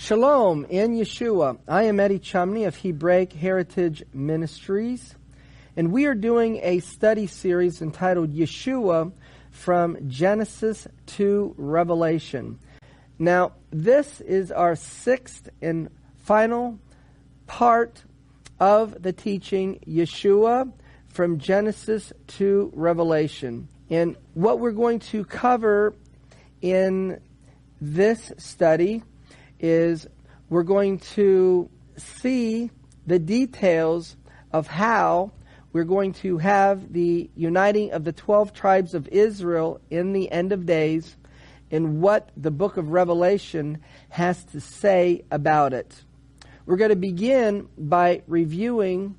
Shalom in Yeshua. I am Eddie Chumney of Hebraic Heritage Ministries, and we are doing a study series entitled Yeshua from Genesis to Revelation. Now, this is our sixth and final part of the teaching Yeshua from Genesis to Revelation. And what we're going to cover in this study is we're going to see the details of how we're going to have the uniting of the 12 tribes of Israel in the end of days and what the book of Revelation has to say about it. We're going to begin by reviewing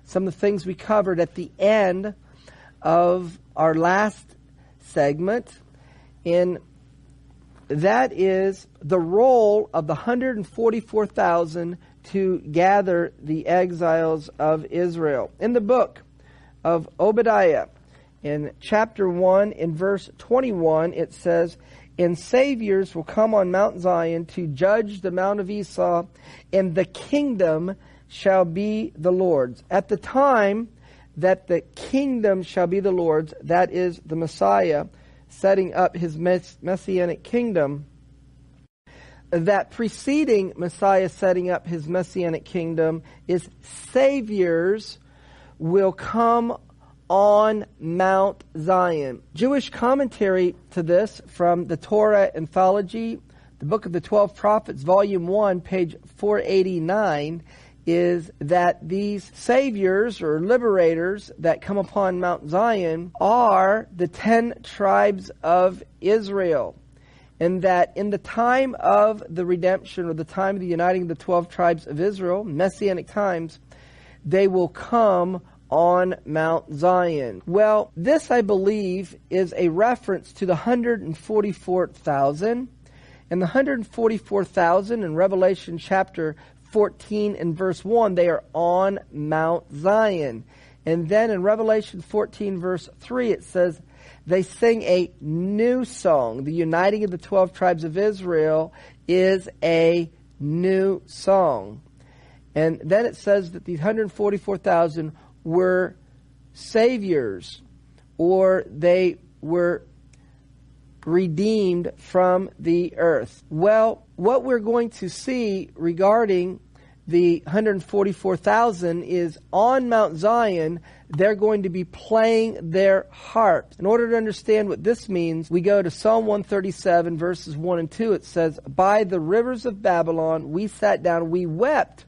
some of the things we covered at the end of our last segment, and that is the role of the 144,000 to gather the exiles of Israel. In the book of Obadiah, in chapter 1, in verse 21, it says, "And saviors will come on Mount Zion to judge the Mount of Esau, and the kingdom shall be the Lord's." At the time that the kingdom shall be the Lord's, that is the Messiah setting up his Messianic kingdom, that preceding Messiah setting up his Messianic kingdom is saviors will come on Mount Zion. Jewish commentary to this from the Torah Anthology, the Book of the 12 Prophets, Volume 1, page 489, is that these saviors or liberators that come upon Mount Zion are the 10 tribes of Israel. And that in the time of the redemption, or the time of the uniting of the 12 tribes of Israel, Messianic times, they will come on Mount Zion. Well, this, I believe, is a reference to the 144,000. And the 144,000 in Revelation chapter 14 and verse 1, they are on Mount Zion. And then in Revelation 14 verse 3, it says, they sing a new song. The uniting of the 12 tribes of Israel is a new song. And then it says that these 144,000 were saviors, or they were redeemed from the earth. Well, what we're going to see regarding the 144,000 is on Mount Zion, they're going to be playing their harp. In order to understand what this means, we go to Psalm 137, verses 1 and 2. It says, "By the rivers of Babylon we sat down, we wept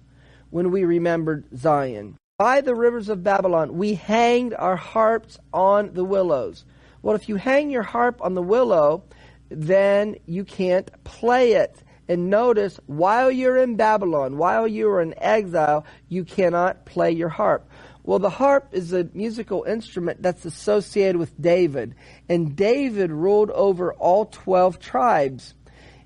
when we remembered Zion. By the rivers of Babylon we hanged our harps on the willows." Well, if you hang your harp on the willow, then you can't play it. And notice, while you're in Babylon, while you're in exile, you cannot play your harp. Well, the harp is a musical instrument that's associated with David. And David ruled over all 12 tribes.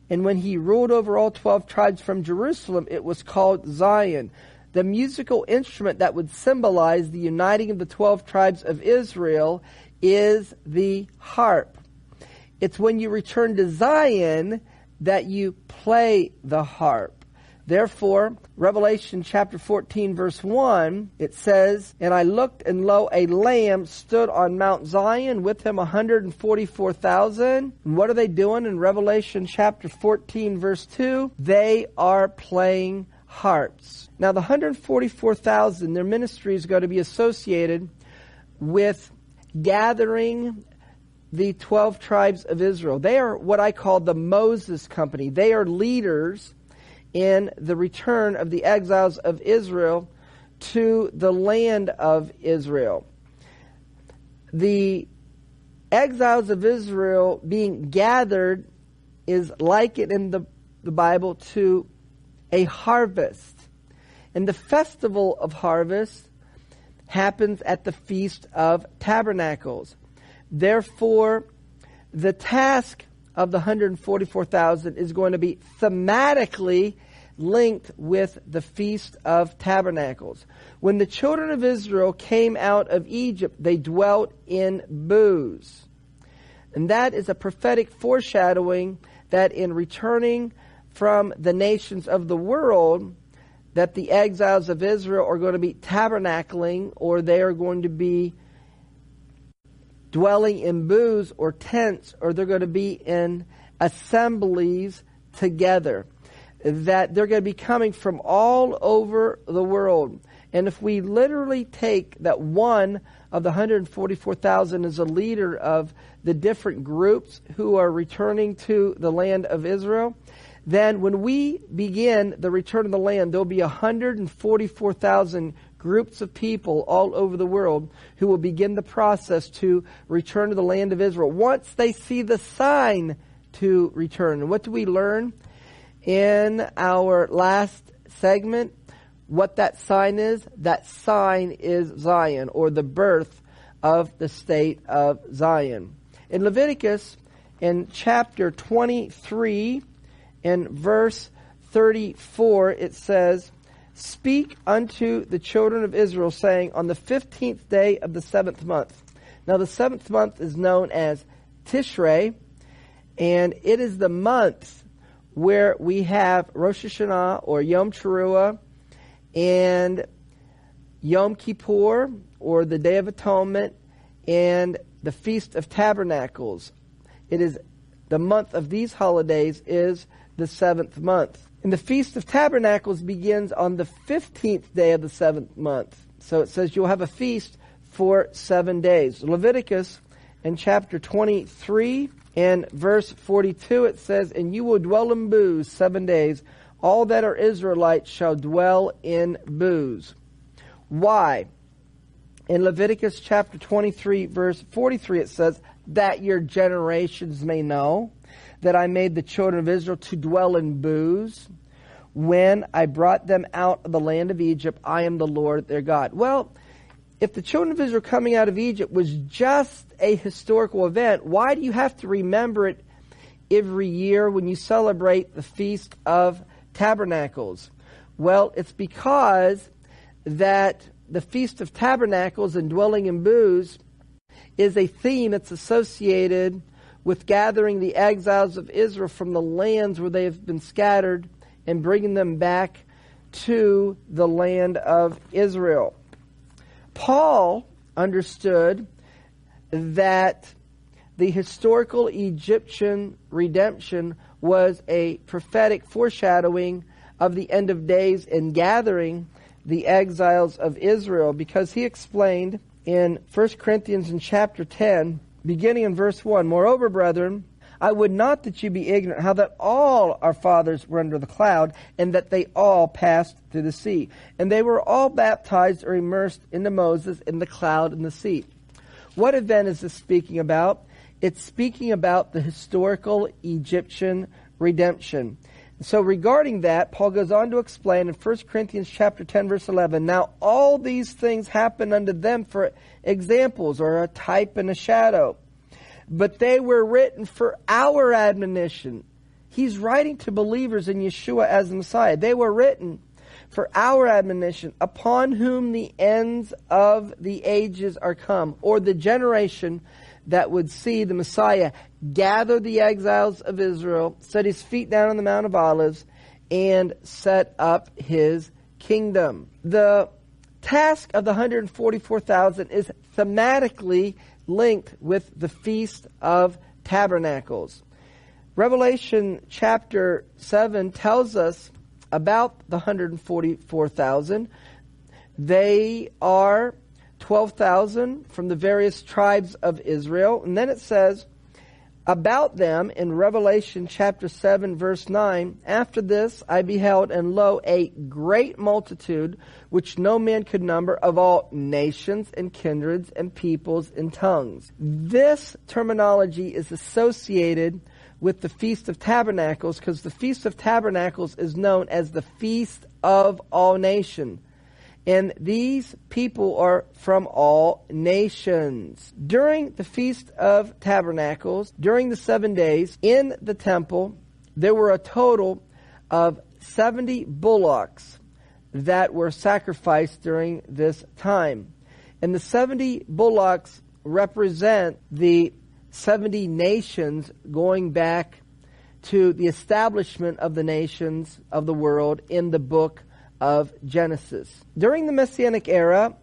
And when he ruled over all 12 tribes from Jerusalem, it was called Zion. The musical instrument that would symbolize the uniting of the 12 tribes of Israel is the harp. It's when you return to Zion that you play the harp. Therefore, Revelation chapter 14 verse 1, it says, "And I looked, and lo, a lamb stood on Mount Zion, with him 144,000. And what are they doing in Revelation chapter 14 verse 2? They are playing harps. Now the 144,000, their ministry is going to be associated with gathering the 12 tribes of Israel. They are what I call the Moses company. They are leaders in the return of the exiles of Israel to the land of Israel. The exiles of Israel being gathered is likened in the Bible to a harvest. And the festival of harvest happens at the Feast of Tabernacles. Therefore, the task of the 144,000 is going to be thematically linked with the Feast of Tabernacles. When the children of Israel came out of Egypt, they dwelt in booths. And that is a prophetic foreshadowing that in returning from the nations of the world that the exiles of Israel are going to be tabernacling, or they are going to be dwelling in booths or tents, or they're going to be in assemblies together. That they're going to be coming from all over the world. And if we literally take that one of the 144,000 as a leader of the different groups who are returning to the land of Israel, then when we begin the return of the land, there'll be 144,000 groups of people all over the world who will begin the process to return to the land of Israel once they see the sign to return. And what do we learn in our last segment? What that sign is? That sign is Zion, or the birth of the state of Zion. In Leviticus, in chapter 23, in verse 34, it says, "Speak unto the children of Israel, saying, on the 15th day of the 7th month." Now the 7th month is known as Tishrei, and it is the month where we have Rosh Hashanah, or Yom Teruah, and Yom Kippur, or the Day of Atonement, and the Feast of Tabernacles. It is the month of these holidays is the 7th month. And the Feast of Tabernacles begins on the 15th day of the 7th month. So it says you'll have a feast for 7 days. Leviticus in chapter 23 and verse 42, it says, "And you will dwell in booths 7 days. All that are Israelites shall dwell in booths." Why? In Leviticus chapter 23, verse 43, it says, "That your generations may know that I made the children of Israel to dwell in booths when I brought them out of the land of Egypt. I am the Lord their God." Well, if the children of Israel coming out of Egypt was just a historical event, why do you have to remember it every year when you celebrate the Feast of Tabernacles? Well, it's because that the Feast of Tabernacles and dwelling in booths is a theme that's associated with gathering the exiles of Israel from the lands where they have been scattered and bringing them back to the land of Israel. Paul understood that the historical Egyptian redemption was a prophetic foreshadowing of the end of days and gathering the exiles of Israel, because he explained in 1 Corinthians in chapter 10, beginning in verse 1, "Moreover, brethren, I would not that you be ignorant how that all our fathers were under the cloud, and that they all passed through the sea. And they were all baptized or immersed into Moses in the cloud and the sea." What event is this speaking about? It's speaking about the historical Egyptian redemption. So regarding that, Paul goes on to explain in 1 Corinthians chapter 10, verse 11, "Now all these things happen unto them for examples," or a type and a shadow, "but they were written for our admonition." He's writing to believers in Yeshua as the Messiah. They were written for our admonition, upon whom the ends of the ages are come, or the generation that would see the Messiah gather the exiles of Israel, set his feet down on the Mount of Olives, and set up his kingdom. The task of the 144,000 is thematically linked with the Feast of Tabernacles. Revelation chapter 7 tells us about the 144,000. They are 12,000 from the various tribes of Israel. And then it says about them in Revelation chapter 7 verse 9, "After this I beheld, and lo, a great multitude, which no man could number, of all nations and kindreds and peoples and tongues." This terminology is associated with the Feast of Tabernacles, because the Feast of Tabernacles is known as the Feast of all nations. And these people are from all nations. During the Feast of Tabernacles, during the 7 days in the temple, there were a total of 70 bullocks that were sacrificed during this time. And the 70 bullocks represent the 70 nations going back to the establishment of the nations of the world in the book of Genesis. During the Messianic era,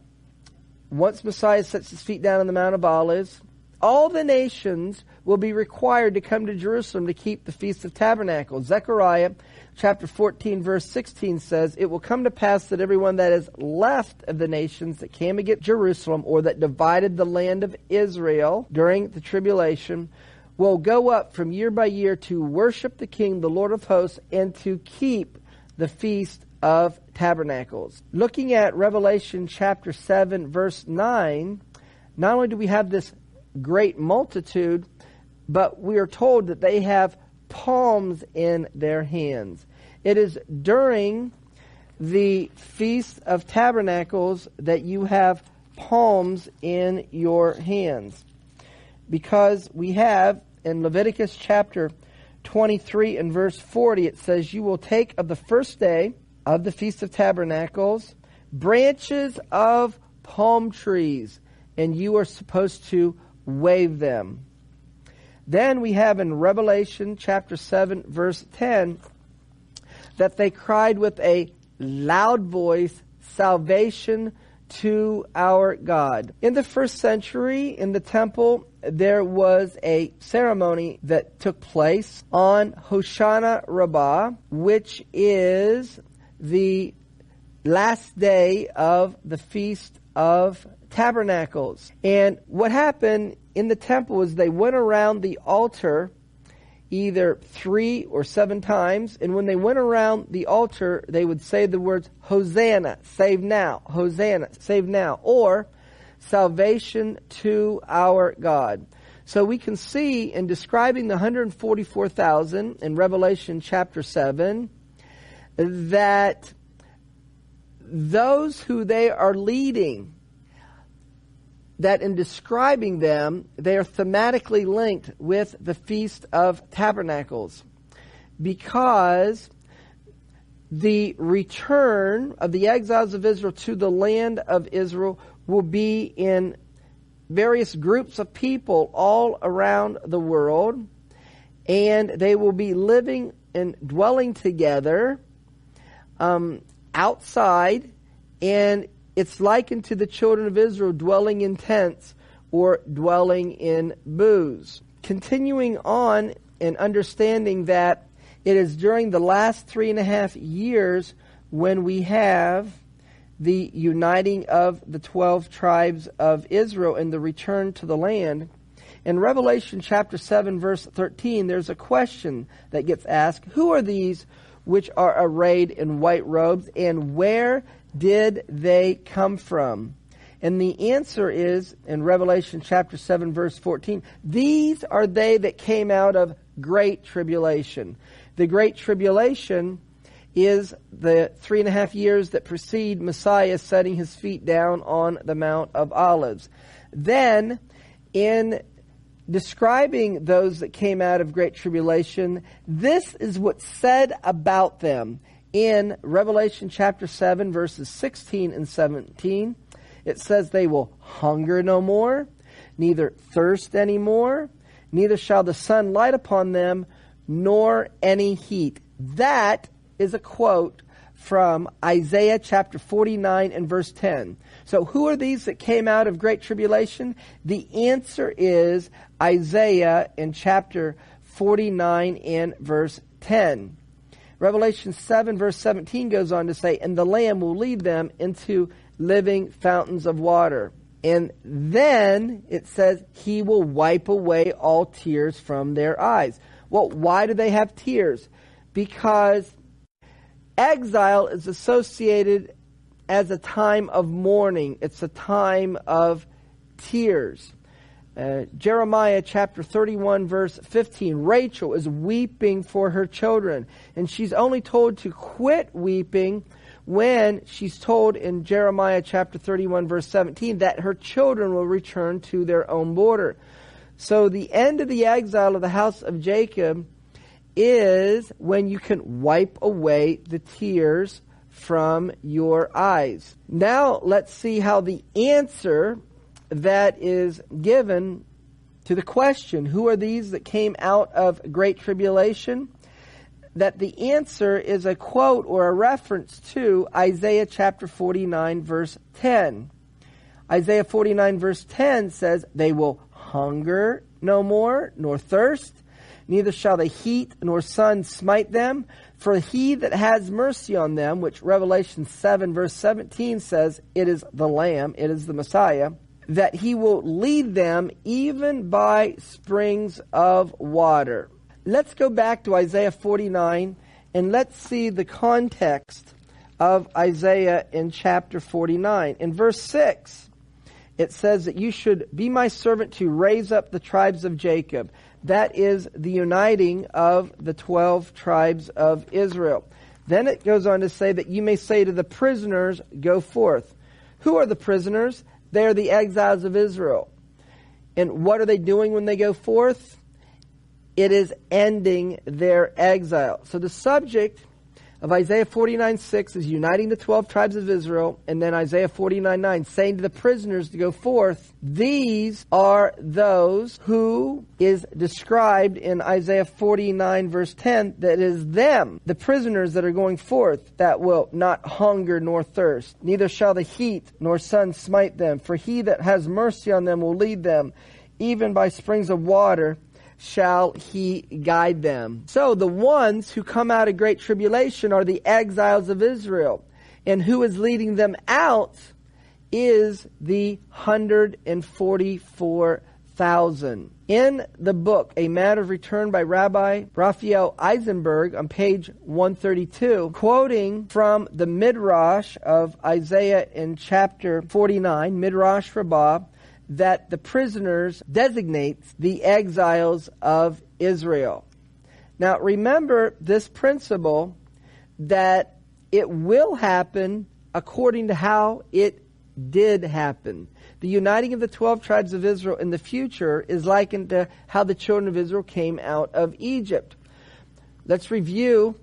once Messiah sets his feet down on the Mount of Olives, all the nations will be required to come to Jerusalem to keep the Feast of Tabernacles. Zechariah chapter 14 verse 16 says, "It will come to pass that everyone that is left of the nations that came against Jerusalem, or that divided the land of Israel during the tribulation, will go up from year by year to worship the King, the Lord of hosts, and to keep the Feast of Tabernacles." Looking at Revelation chapter 7 verse 9, not only do we have this great multitude, but we are told that they have palms in their hands. It is during the Feast of Tabernacles that you have palms in your hands. Because we have in Leviticus chapter 23 and verse 40, it says, "You will take of the first day of the Feast of Tabernacles branches of palm trees, and you are supposed to wave them." Then we have in Revelation chapter 7 verse 10 that they cried with a loud voice, "Salvation to our God." In the first century in the temple, there was a ceremony that took place on HOSHANA RABBAH, which is the last day of the Feast of Tabernacles. And what happened in the temple is they went around the altar either 3 or 7 times, and when they went around the altar, they would say the words, "Hosanna, save now, Hosanna, save now," or "Salvation to our God." So we can see in describing the 144,000 in Revelation chapter 7 that those who they are leading, that in describing them, they are thematically linked with the Feast of Tabernacles, because the return of the exiles of Israel to the land of Israel will be in various groups of people all around the world, and they will be living and dwelling together outside, and it's likened to the children of Israel dwelling in tents or dwelling in booths. Continuing on and understanding that it is during the last 3.5 years when we have the uniting of the 12 tribes of Israel and the return to the land. In Revelation chapter 7 verse 13, there's a question that gets asked, "Who are these which are arrayed in white robes, and where did they come from?" And the answer is, in Revelation chapter 7 verse 14, "These are they that came out of great tribulation." The great tribulation is the 3.5 years that precede Messiah setting his feet down on the Mount of Olives. Then, in describing those that came out of great tribulation, this is what's said about them. In Revelation chapter 7 verses 16 and 17, it says, "They will hunger no more, neither thirst any more, neither shall the sun light upon them, nor any heat." That is a quote from Isaiah chapter 49 and verse 10. So who are these that came out of great tribulation? The answer is Isaiah in chapter 49 and verse 10. Revelation 7 verse 17 goes on to say, "And the Lamb will lead them into living fountains of water." And then it says, "He will wipe away all tears from their eyes." Well, why do they have tears? Because exile is associated as a time of mourning. It's a time of tears. Jeremiah chapter 31 verse 15, Rachel is weeping for her children, and she's only told to quit weeping when she's told in Jeremiah chapter 31 verse 17 that her children will return to their own border. So the end of the exile of the house of Jacob is when you can wipe away the tears from your eyes. Now let's see how the answer that is given to the question, who are these that came out of great tribulation? That the answer is a quote or a reference to Isaiah chapter 49 verse 10. Isaiah 49 verse 10 says, they will hunger no more, nor thirst, neither shall the heat nor sun smite them. For he that has mercy on them, which Revelation 7 verse 17 says, it is the Lamb, it is the Messiah, that he will lead them even by springs of water. Let's go back to Isaiah 49 and let's see the context of Isaiah in chapter 49. In verse 6, it says that you should be my servant to raise up the tribes of Jacob. That is the uniting of the 12 tribes of Israel. Then it goes on to say that you may say to the prisoners, go forth. Who are the prisoners? They are the exiles of Israel. And what are they doing when they go forth? It is ending their exile. So the subject of Isaiah 49:6 is uniting the 12 tribes of Israel, and then Isaiah 49:9 saying to the prisoners to go forth. These are those who is described in Isaiah 49 verse 10, that is them, the prisoners that are going forth, that will not hunger nor thirst, neither shall the heat nor sun smite them, for he that has mercy on them will lead them, even by springs of water shall he guide them. So the ones who come out of great tribulation are the exiles of Israel. And who is leading them out is the 144,000. In the book, A Matter of Return by Rabbi Raphael Eisenberg on page 132, quoting from the Midrash of Isaiah in chapter 49, Midrash RABBAH, that the prisoners designates the exiles of Israel. Now remember this principle, that it will happen according to how it did happen. The uniting of the 12 tribes of Israel in the future is likened to how the children of Israel came out of Egypt. Let's review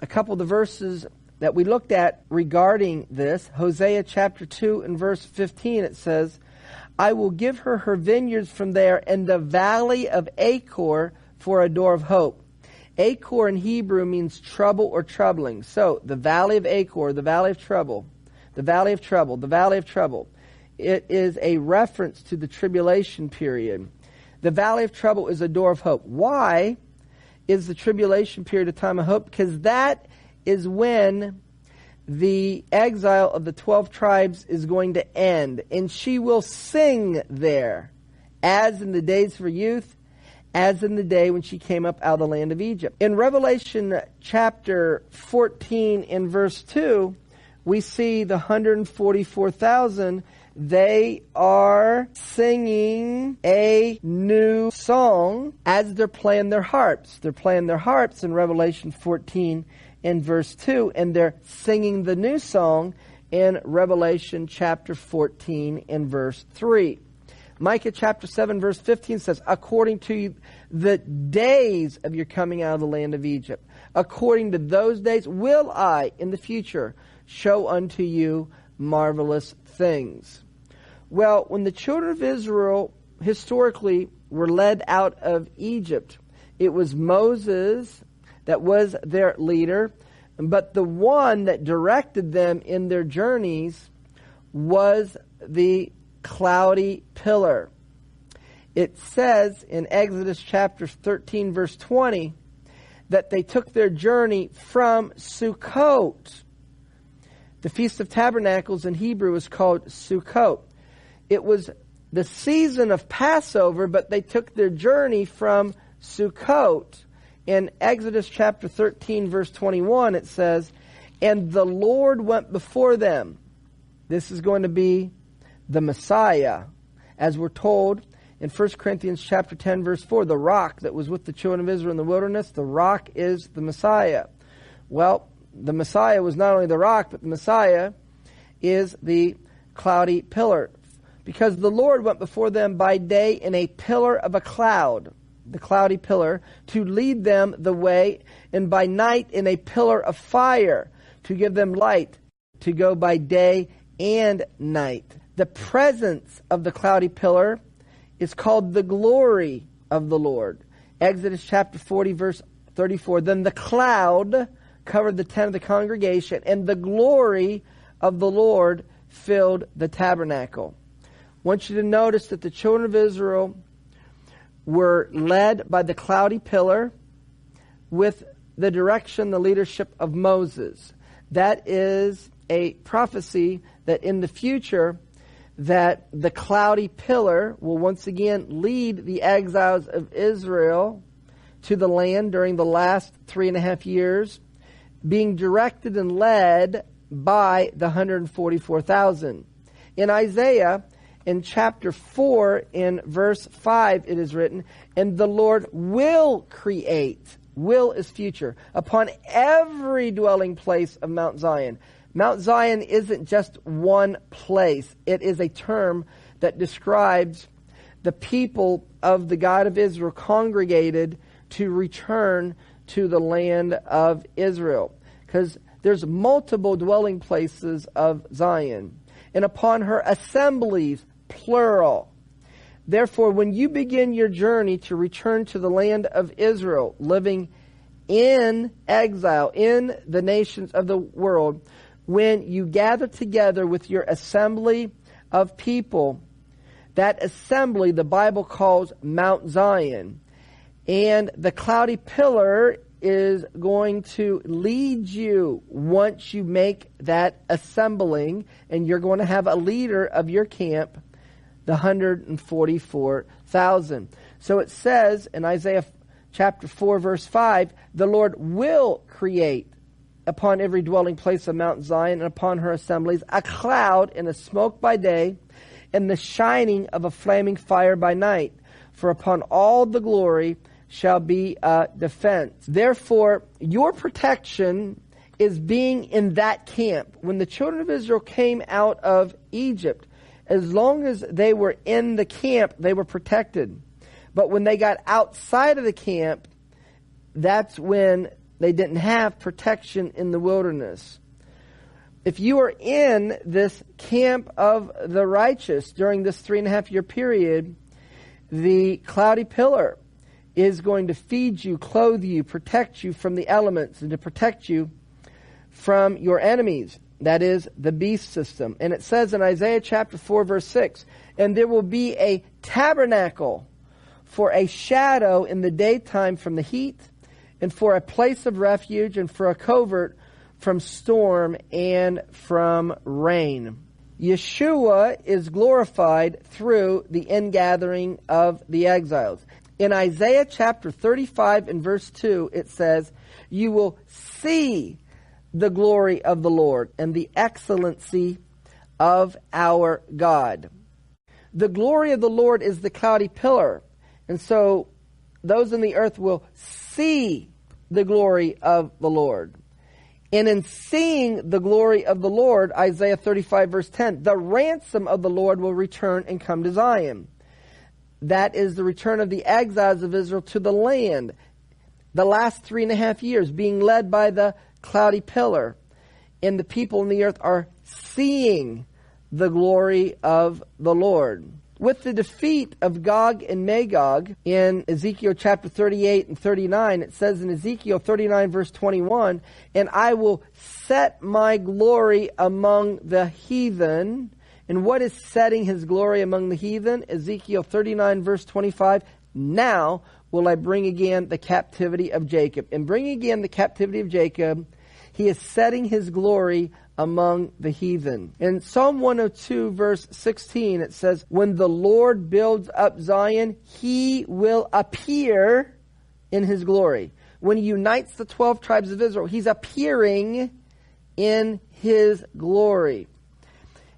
a couple of the verses that we looked at regarding this. Hosea chapter 2 and verse 15, it says, I will give her her vineyards from there, and the valley of Achor for a door of hope. Achor in Hebrew means trouble or troubling. So, the valley of Achor, the valley of trouble, the valley of trouble, the valley of trouble. It is a reference to the tribulation period. The valley of trouble is a door of hope. Why is the tribulation period a time of hope? Because that is when the exile of the 12 tribes is going to end. And she will sing there, as in the days for youth, as in the day when she came up out of the land of Egypt. In Revelation chapter 14 in verse 2, we see the 144,000. They are singing a new song as they're playing their harps. They're playing their harps in Revelation 14 in verse 2, and they're singing the new song in Revelation chapter 14 in verse 3. Micah chapter 7 verse 15 says, according to the days of your coming out of the land of Egypt, according to those days will I in the future show unto you marvelous things. Well, when the children of Israel historically were led out of Egypt, it was Moses that was their leader, but the one that directed them in their journeys was the cloudy pillar. It says in Exodus chapter 13 verse 20 that they took their journey from SUKKOT. The Feast of Tabernacles in Hebrew is called SUKKOT. It was the season of Passover, but they took their journey from SUKKOT. In Exodus chapter 13 verse 21 it says, and the Lord went before them. This is going to be the Messiah. As we're told in 1 Corinthians chapter 10 verse 4, the rock that was with the children of Israel in the wilderness, the rock is the Messiah. Well, the Messiah was not only the rock, but the Messiah is the cloudy pillar. Because the Lord went before them by day in a pillar of a cloud, the cloudy pillar, to lead them the way, and by night in a pillar of fire, to give them light, to go by day and night. The presence of the cloudy pillar is called the glory of the Lord. Exodus chapter 40, verse 34. Then the cloud covered the tent of the congregation, and the glory of the Lord filled the tabernacle. I want you to notice that the children of Israel were led by the cloudy pillar with the direction, the leadership of Moses. That is a prophecy that in the future that the cloudy pillar will once again lead the exiles of Israel to the land during the last 3.5 years, being directed and led by the 144,000. In Isaiah, in chapter 4, in verse 5, it is written, and the Lord will create, will is future, upon every dwelling place of Mount Zion. Mount Zion isn't just one place. It is a term that describes the people of the God of Israel congregated to return to the land of Israel. Because there's multiple dwelling places of Zion. And upon her assemblies, plural. Therefore, when you begin your journey to return to the land of Israel, living in exile, in the nations of the world, when you gather together with your assembly of people, that assembly the Bible calls Mount Zion. And the cloudy pillar is going to lead you once you make that assembling, and you're going to have a leader of your camp, the 144,000. So it says in Isaiah chapter 4, verse 5, the Lord will create upon every dwelling place of Mount Zion and upon her assemblies a cloud and a smoke by day and the shining of a flaming fire by night. For upon all the glory shall be a defense. Therefore, your protection is being in that camp. When the children of Israel came out of Egypt, as long as they were in the camp, they were protected. But when they got outside of the camp, that's when they didn't have protection in the wilderness. If you are in this camp of the righteous during this 3.5 year period, the cloudy pillar is going to feed you, clothe you, protect you from the elements, and to protect you from your enemies. That is the beast system. And it says in Isaiah chapter 4, verse 6, and there will be a tabernacle for a shadow in the daytime from the heat, and for a place of refuge, and for a covert from storm and from rain. Yeshua is glorified through the ingathering of the exiles. In Isaiah chapter 35 and verse 2, it says, you will see the glory of the Lord and the excellency of our God. The glory of the Lord is the cloudy pillar. And so those in the earth will see the glory of the Lord. And in seeing the glory of the Lord, Isaiah 35 verse 10, the ransom of the Lord will return and come to Zion. That is the return of the exiles of Israel to the land. The last 3.5 years being led by the cloudy pillar. And the people in the earth are seeing the glory of the Lord. With the defeat of Gog and Magog in Ezekiel chapter 38 and 39, it says in Ezekiel 39 verse 21, and I will set my glory among the heathen. And what is setting his glory among the heathen? Ezekiel 39 verse 25, now will I bring again the captivity of Jacob. And bring again the captivity of Jacob, he is setting his glory among the heathen. In Psalm 102 verse 16 it says, when the Lord builds up Zion, he will appear in his glory. When he unites the 12 tribes of Israel, he's appearing in his glory.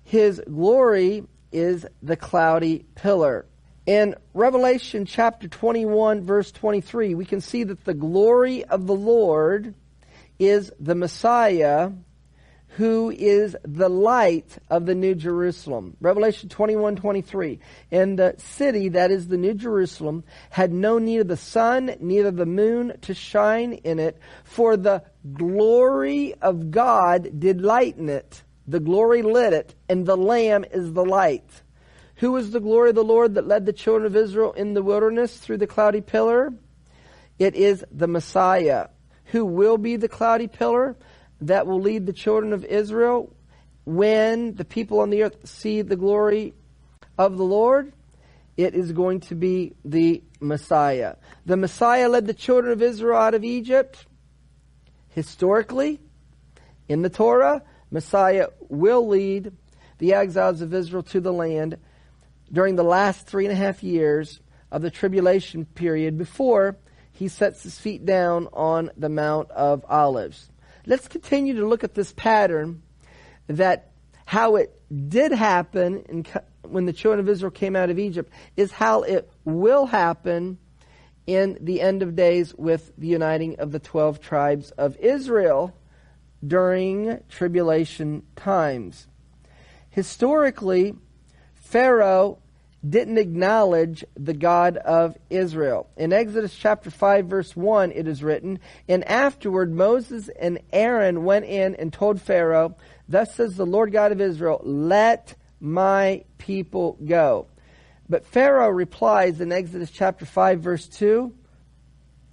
His glory is the cloudy pillar. In Revelation chapter 21 verse 23, we can see that the glory of the Lord is the Messiah, who is the light of the New Jerusalem. Revelation 21:23. And the city, that is the New Jerusalem, had no need of the sun, neither the moon to shine in it, for the glory of God did lighten it. The glory lit it, and the Lamb is the light. Who is the glory of the Lord that led the children of Israel in the wilderness through the cloudy pillar? It is the Messiah. Who will be the cloudy pillar that will lead the children of Israel when the people on the earth see the glory of the Lord? It is going to be the Messiah. The Messiah led the children of Israel out of Egypt. Historically, in the Torah, Messiah will lead the exiles of Israel to the land during the last 3.5 years of the tribulation period before he sets his feet down on the Mount of Olives. Let's continue to look at this pattern, that how it did happen when the children of Israel came out of Egypt is how it will happen in the end of days with the uniting of the 12 tribes of Israel during tribulation times. Historically, Pharaoh didn't acknowledge the God of Israel. In Exodus chapter 5 verse 1 it is written, "And afterward Moses and Aaron went in and told Pharaoh, Thus says the Lord God of Israel, Let my people go." But Pharaoh replies in Exodus chapter 5 verse 2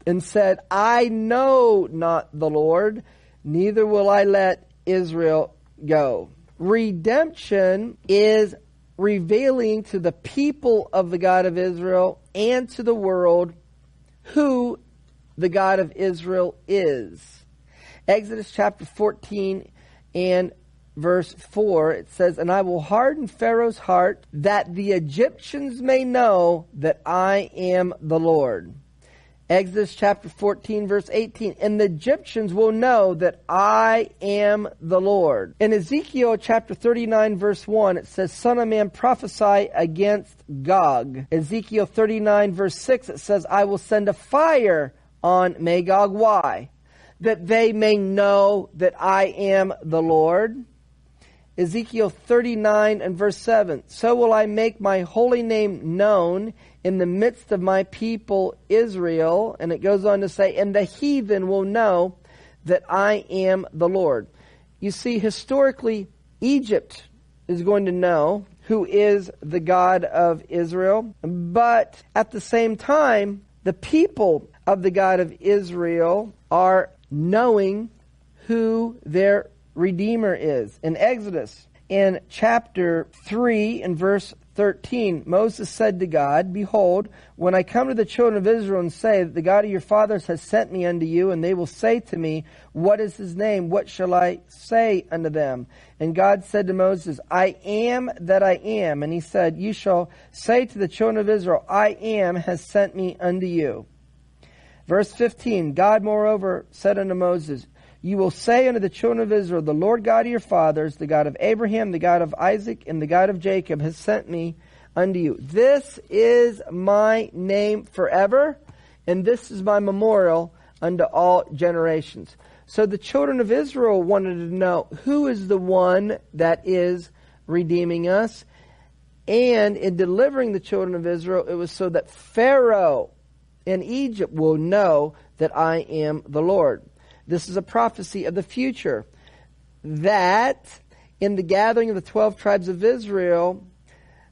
and said, "I know not the Lord, neither will I let Israel go." Redemption is revealing to the people of the God of Israel and to the world who the God of Israel is. Exodus chapter 14 and verse 4, it says, "And I will harden Pharaoh's heart, that the Egyptians may know that I am the Lord." Exodus chapter 14 verse 18, "And the Egyptians will know that I am the Lord." In Ezekiel chapter 39 verse 1, it says, "Son of man, prophesy against Gog." Ezekiel 39 verse 6, it says, "I will send a fire on Magog." Why? That they may know that I am the Lord. Ezekiel 39 and verse 7, "So will I make my holy name known in the midst of my people Israel." And it goes on to say, "And the heathen will know that I am the Lord." You see, historically, Egypt is going to know who is the God of Israel. But at the same time, the people of the God of Israel are knowing who their Redeemer is. In Exodus, in chapter 3 and verse 13, Moses said to God, "Behold, when I come to the children of Israel and say that the God of your fathers has sent me unto you, and they will say to me, What is his name? What shall I say unto them?" And God said to Moses, "I am that I am." And he said, "You shall say to the children of Israel, I am has sent me unto you." Verse 15, God moreover said unto Moses, "You will say unto the children of Israel, The Lord God of your fathers, the God of Abraham, the God of Isaac, and the God of Jacob has sent me unto you. This is my name forever, and this is my memorial unto all generations." So the children of Israel wanted to know who is the one that is redeeming us. And in delivering the children of Israel, it was so that Pharaoh in Egypt will know that I am the Lord. This is a prophecy of the future, that in the gathering of the 12 tribes of Israel,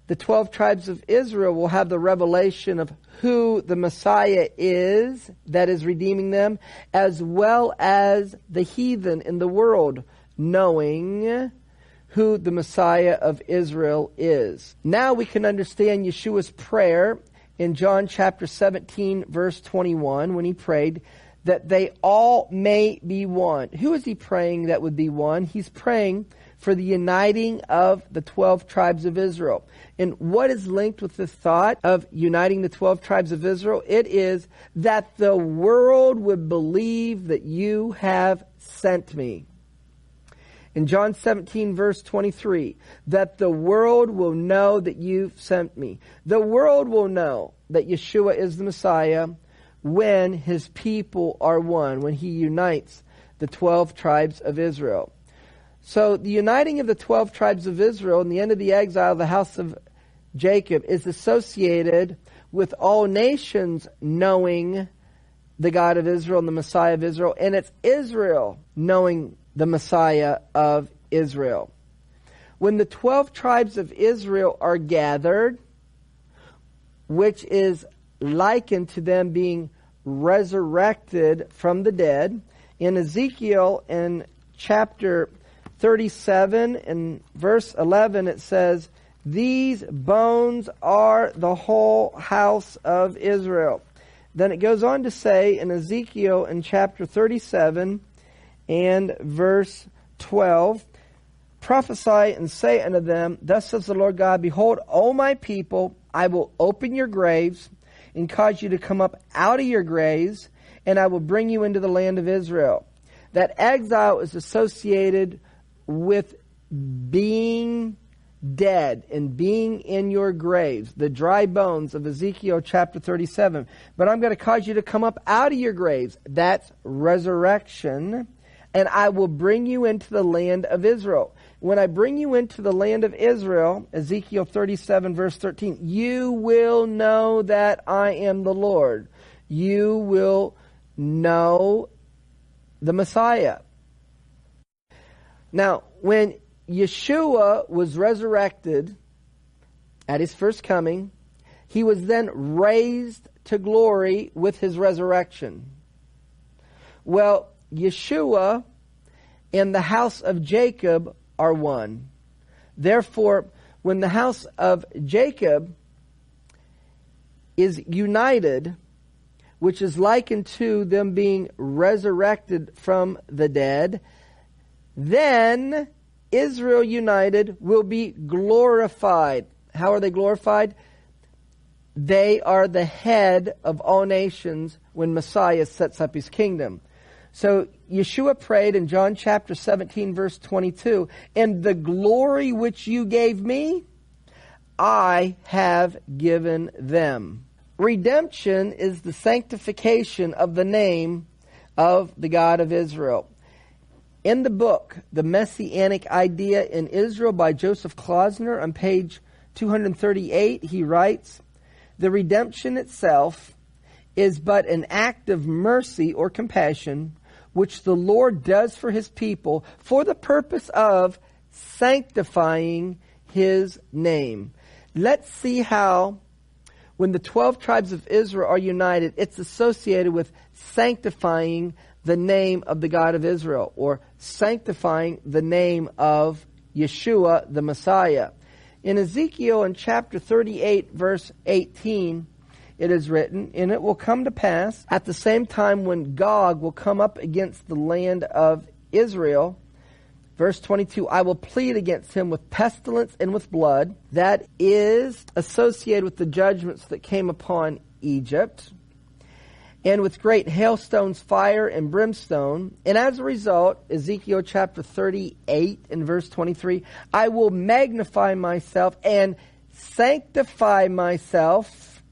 the 12 tribes of Israel will have the revelation of who the Messiah is that is redeeming them, as well as the heathen in the world knowing who the Messiah of Israel is. Now we can understand Yeshua's prayer in John chapter 17 verse 21 when he prayed that they all may be one. Who is he praying that would be one? He's praying for the uniting of the 12 tribes of Israel. And what is linked with this thought of uniting the 12 tribes of Israel? It is that the world would believe that you have sent me. In John 17 verse 23, that the world will know that you've sent me. The world will know that Yeshua is the Messiah when his people are one, when he unites the 12 tribes of Israel. So the uniting of the 12 tribes of Israel and the end of the exile of the house of Jacob is associated with all nations knowing the God of Israel and the Messiah of Israel, and it's Israel knowing the Messiah of Israel. When the 12 tribes of Israel are gathered, which is likened to them being resurrected from the dead, in Ezekiel in chapter 37 in verse 11 it says, "These bones are the whole house of Israel." Then it goes on to say in Ezekiel in chapter 37 and verse 12, "Prophesy and say unto them, Thus says the Lord God, Behold, O my people, I will open your graves and cause you to come up out of your graves, and I will bring you into the land of Israel." That exile is associated with being dead and being in your graves, the dry bones of Ezekiel chapter 37. But I'm going to cause you to come up out of your graves. That's resurrection. And I will bring you into the land of Israel. When I bring you into the land of Israel, Ezekiel 37 verse 13, you will know that I am the Lord. You will know the Messiah. Now, when Yeshua was resurrected at his first coming, he was then raised to glory with his resurrection. Well, Yeshua and the house of Jacob are one. Therefore, when the house of Jacob is united, which is likened to them being resurrected from the dead, then Israel united will be glorified. How are they glorified? They are the head of all nations when Messiah sets up his kingdom. So Yeshua prayed in John chapter 17 verse 22, "And the glory which you gave me, I have given them." Redemption is the sanctification of the name of the God of Israel. In the book, The Messianic Idea in Israel by Joseph Klausner on page 238, he writes, "The redemption itself is but an act of mercy or compassion which the Lord does for his people for the purpose of sanctifying his name." Let's see how when the 12 tribes of Israel are united, it's associated with sanctifying the name of the God of Israel, or sanctifying the name of Yeshua, the Messiah. In Ezekiel in chapter 38, verse 18, it is written, "And it will come to pass at the same time when Gog will come up against the land of Israel," verse 22, "I will plead against him with pestilence and with blood." That is associated with the judgments that came upon Egypt, "and with great hailstones, fire, and brimstone. And as a result," Ezekiel chapter 38 and verse 23, "I will magnify myself and sanctify myself,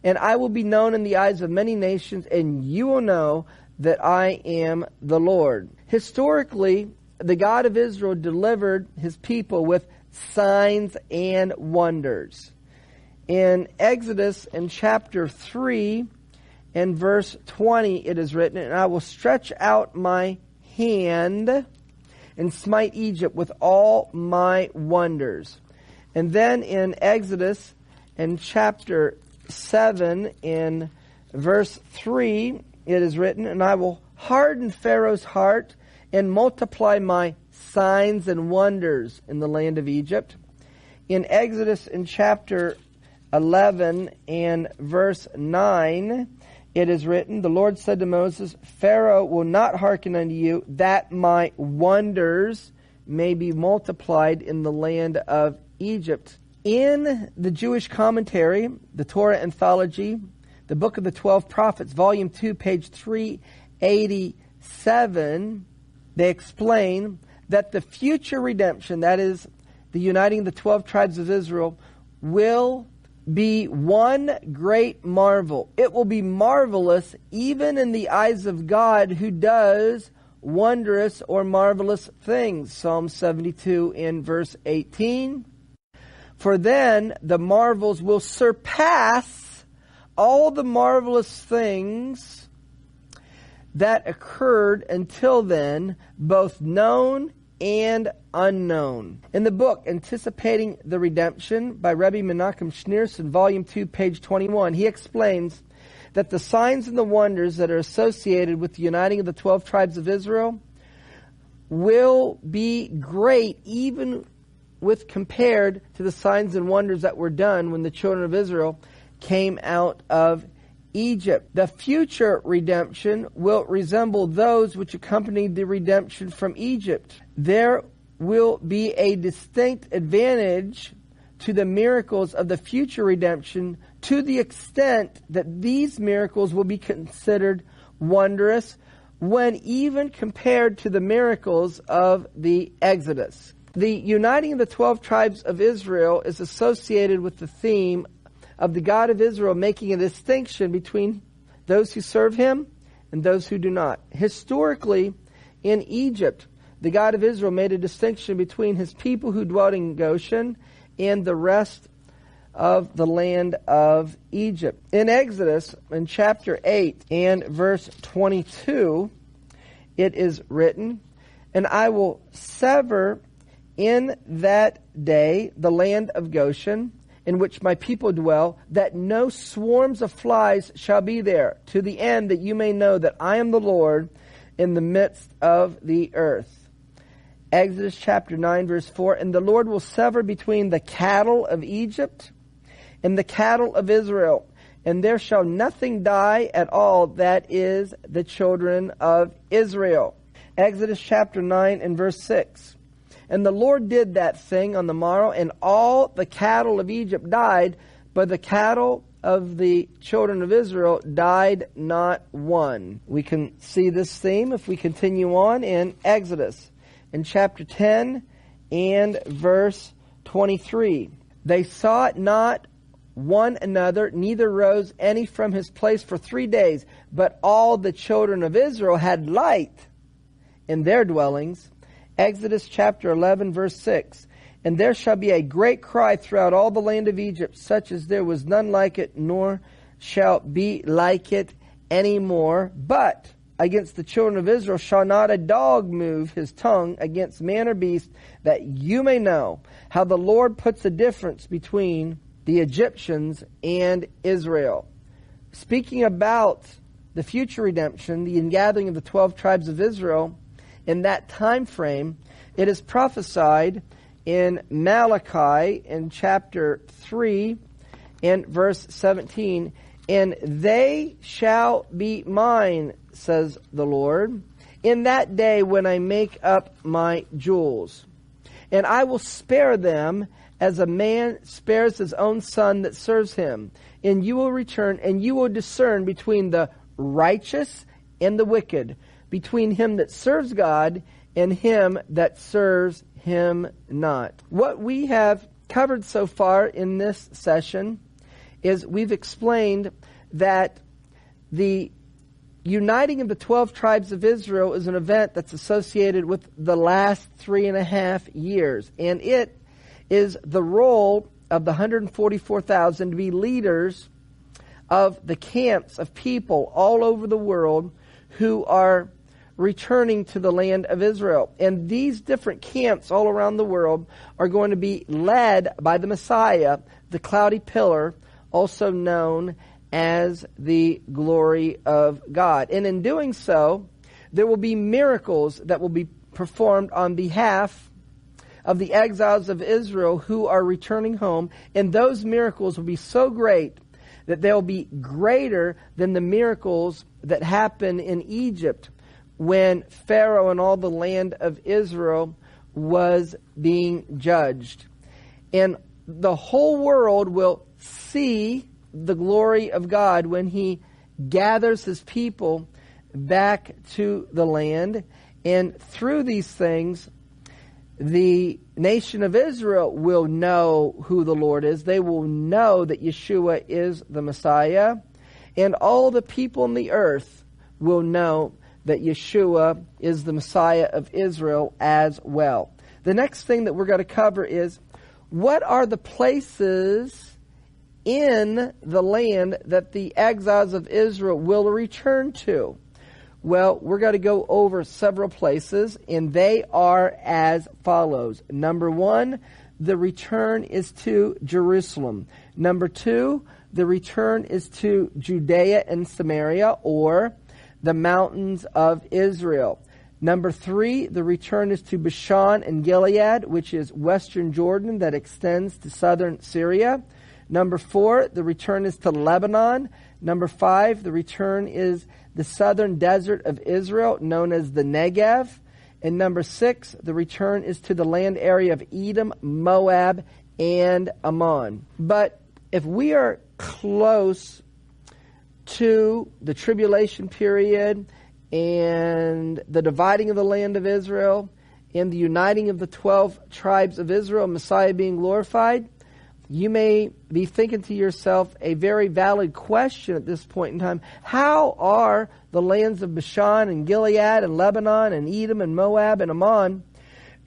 and I will be known in the eyes of many nations, and you will know that I am the Lord." Historically, the God of Israel delivered his people with signs and wonders. In Exodus in chapter 3, in verse 20 it is written, "And I will stretch out my hand and smite Egypt with all my wonders." And then in Exodus in chapter 7 in verse 3 it is written, "And I will harden Pharaoh's heart and multiply my signs and wonders in the land of Egypt." In Exodus in chapter 11 and verse 9 it is written, "The Lord said to Moses, Pharaoh will not hearken unto you, that my wonders may be multiplied in the land of Egypt." In the Jewish commentary, the Torah Anthology, the Book of the 12 Prophets, volume 2, page 387, they explain that the future redemption, that is, the uniting the 12 tribes of Israel, will be one great marvel. It will be marvelous even in the eyes of God, who does wondrous or marvelous things. Psalm 72 in verse 18. "For then the marvels will surpass all the marvelous things that occurred until then, both known and unknown. In the book Anticipating the Redemption by Rebbe Menachem Schneerson, Volume 2, page 21, he explains that the signs and the wonders that are associated with the uniting of the 12 tribes of Israel will be great, even with compared to the signs and wonders that were done when the children of Israel came out of Egypt. The future redemption will resemble those which accompanied the redemption from Egypt. There will be a distinct advantage to the miracles of the future redemption to the extent that these miracles will be considered wondrous when even compared to the miracles of the Exodus. The uniting of the 12 tribes of Israel is associated with the theme of the God of Israel making a distinction between those who serve Him and those who do not. Historically, in Egypt, the God of Israel made a distinction between His people who dwelt in Goshen and the rest of the land of Egypt. In Exodus, in chapter 8 and verse 22, it is written, "And I will sever in that day the land of Goshen, in which my people dwell, that no swarms of flies shall be there, to the end that you may know that I am the Lord in the midst of the earth." Exodus chapter 9 verse 4, "And the Lord will sever between the cattle of Egypt and the cattle of Israel, and there shall nothing die at all that is the children of Israel." Exodus chapter 9 and verse 6, "And the Lord did that thing on the morrow, and all the cattle of Egypt died, but the cattle of the children of Israel died not one." We can see this theme if we continue on in Exodus. In chapter 10 and verse 23, "They sought not one another, neither rose any from his place for 3 days, but all the children of Israel had light in their dwellings." Exodus chapter 11 verse 6, "And there shall be a great cry throughout all the land of Egypt, such as there was none like it, nor shall be like it any more. But against the children of Israel shall not a dog move his tongue against man or beast, that you may know how the Lord puts a difference between the Egyptians and Israel." Speaking about the future redemption, the ingathering of the 12 tribes of Israel, in that time frame, it is prophesied in Malachi in chapter 3 and verse 17, "And they shall be mine, says the Lord, in that day when I make up my jewels. And I will spare them as a man spares his own son that serves him. And you will return, and you will discern between the righteous and the wicked, between him that serves God and him that serves him not." What we have covered so far in this session is we've explained that the uniting of the 12 tribes of Israel is an event that's associated with the last 3.5 years. And it is the role of the 144,000 to be leaders of the camps of people all over the world who are returning to the land of Israel. And these different camps all around the world are going to be led by the Messiah, the cloudy pillar, also known as the glory of God. And in doing so, there will be miracles that will be performed on behalf of the exiles of Israel who are returning home. And those miracles will be so great that they'll be greater than the miracles that happened in Egypt when Pharaoh and all the land of Israel was being judged. And the whole world will see the glory of God when He gathers His people back to the land. And through these things, the nation of Israel will know who the Lord is. They will know that Yeshua is the Messiah. And all the people on the earth will know that Yeshua is the Messiah of Israel as well. The next thing that we're going to cover is, what are the places in the land that the exiles of Israel will return to? Well, we're going to go over several places, and they are as follows. Number 1, the return is to Jerusalem. Number 2, the return is to Judea and Samaria, or the mountains of Israel. Number 3, the return is to Bashan and Gilead, which is western Jordan that extends to southern Syria. Number 4, the return is to Lebanon. Number 5, the return is the southern desert of Israel, known as the Negev. And number 6, the return is to the land area of Edom, Moab, and Ammon. But if we are close to the tribulation period and the dividing of the land of Israel and the uniting of the 12 tribes of Israel, Messiah being glorified, you may be thinking to yourself a very valid question at this point in time. How are the lands of Bashan and Gilead and Lebanon and Edom and Moab and Ammon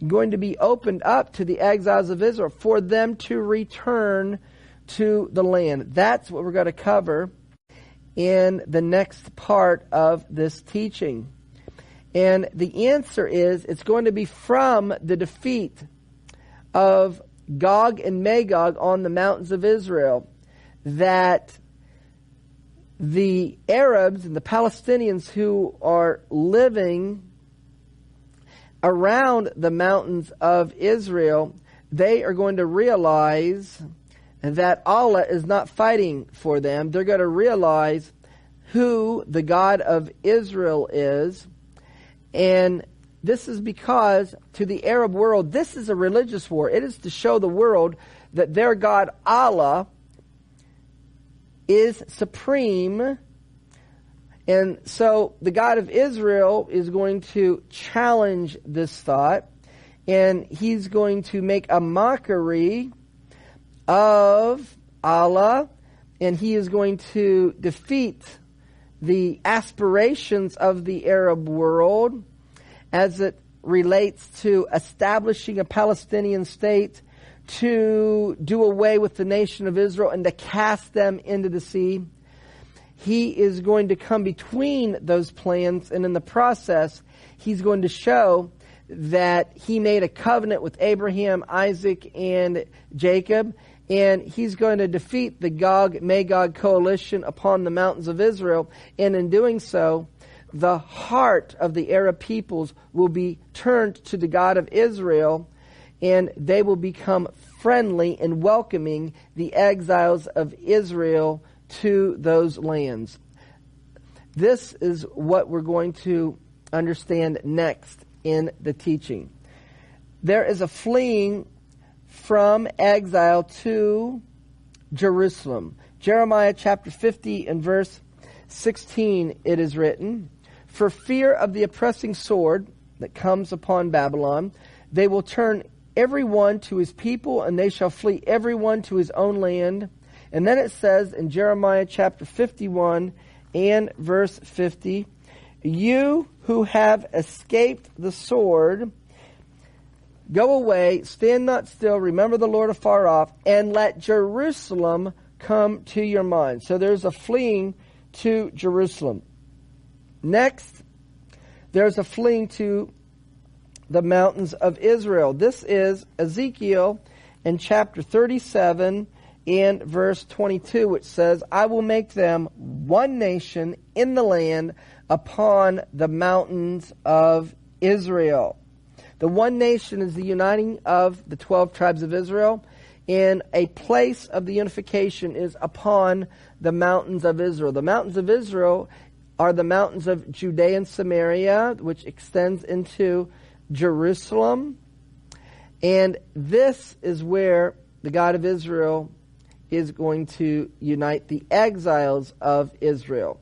going to be opened up to the exiles of Israel for them to return to the land? That's what we're going to cover in the next part of this teaching. And the answer is, it's going to be from the defeat of Gog and Magog on the mountains of Israel that the Arabs and the Palestinians who are living around the mountains of Israel, they are going to realize that Allah is not fighting for them. They're going to realize who the God of Israel is. And this is because to the Arab world, this is a religious war. It is to show the world that their God, Allah, is supreme. And so the God of Israel is going to challenge this thought. And he's going to make a mockery of Allah, and he is going to defeat the aspirations of the Arab world as it relates to establishing a Palestinian state, to do away with the nation of Israel and to cast them into the sea. He is going to come between those plans, and in the process, he's going to show that he made a covenant with Abraham, Isaac, and Jacob, and he's going to defeat the Gog-Magog coalition upon the mountains of Israel. And in doing so, the heart of the Arab peoples will be turned to the God of Israel, and they will become friendly in welcoming the exiles of Israel to those lands. This is what we're going to understand next in the teaching. There is a fleeing from exile to Jerusalem. Jeremiah chapter 50 and verse 16, it is written, "For fear of the oppressing sword that comes upon Babylon, they will turn every one to his people, and they shall flee every one to his own land." And then it says in Jeremiah chapter 51 and verse 50, "You who have escaped the sword, go away, stand not still, remember the Lord afar off, and let Jerusalem come to your mind." So there's a fleeing to Jerusalem. Next, there's a fleeing to the mountains of Israel. This is Ezekiel in chapter 37 and verse 22, which says, "I will make them one nation in the land upon the mountains of Israel." The one nation is the uniting of the 12 tribes of Israel, and a place of the unification is upon the mountains of Israel. The mountains of Israel are the mountains of Judea and Samaria, which extends into Jerusalem. And this is where the God of Israel is going to unite the exiles of Israel.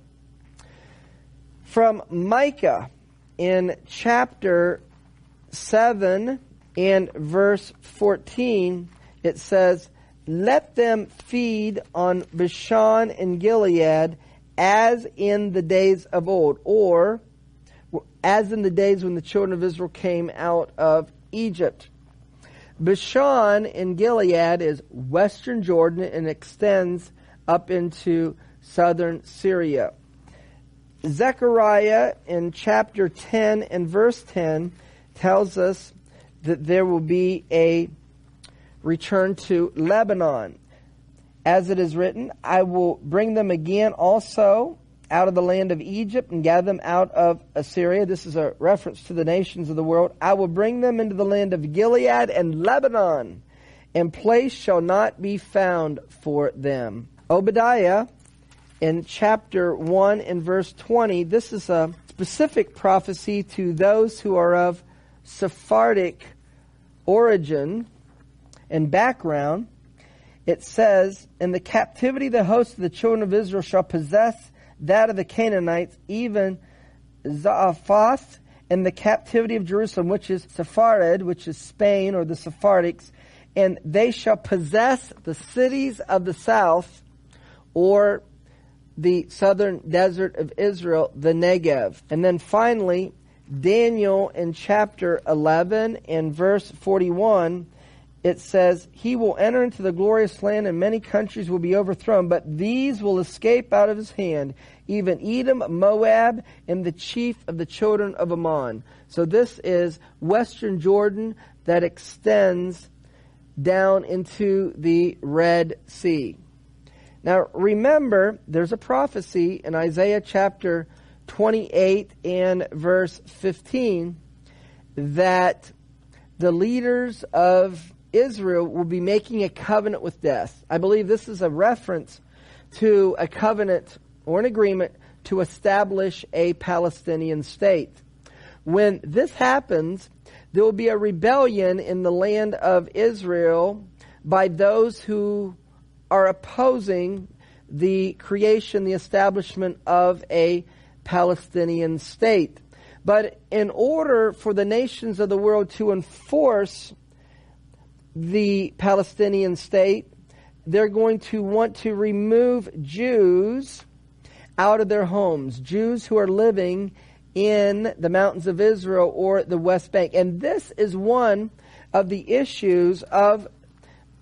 From Micah in chapter 7 and verse 14, it says, "Let them feed on Bashan and Gilead as in the days of old," or as in the days when the children of Israel came out of Egypt. Bashan and Gilead is western Jordan and extends up into southern Syria. Zechariah in chapter 10 and verse 10 tells us that there will be a return to Lebanon. As it is written, I will bring them again also out of the land of Egypt and gather them out of Assyria. This is a reference to the nations of the world. I will bring them into the land of Gilead and Lebanon, and place shall not be found for them. Obadiah in chapter 1 and verse 20, this is a specific prophecy to those who are of Sephardic origin and background. It says, in the captivity the host of the children of Israel shall possess that of the Canaanites, even Zarephath, in the captivity of Jerusalem, which is Sepharad, which is Spain, or the Sephardics, and they shall possess the cities of the south, or the southern desert of Israel, the Negev. And then finally, Daniel in chapter 11 and verse 41, it says, he will enter into the glorious land, and many countries will be overthrown, but these will escape out of his hand, even Edom, Moab, and the chief of the children of Ammon. So this is western Jordan that extends down into the Red Sea. Now remember, there's a prophecy in Isaiah chapter 28 and verse 15 that the leaders of Israel will be making a covenant with death. I believe this is a reference to a covenant or an agreement to establish a Palestinian state. When this happens, there will be a rebellion in the land of Israel by those who are opposing the creation, the establishment of a Palestinian state. But in order for the nations of the world to enforce the Palestinian state, they're going to want to remove Jews out of their homes, Jews who are living in the mountains of Israel or the West Bank. And this is one of the issues of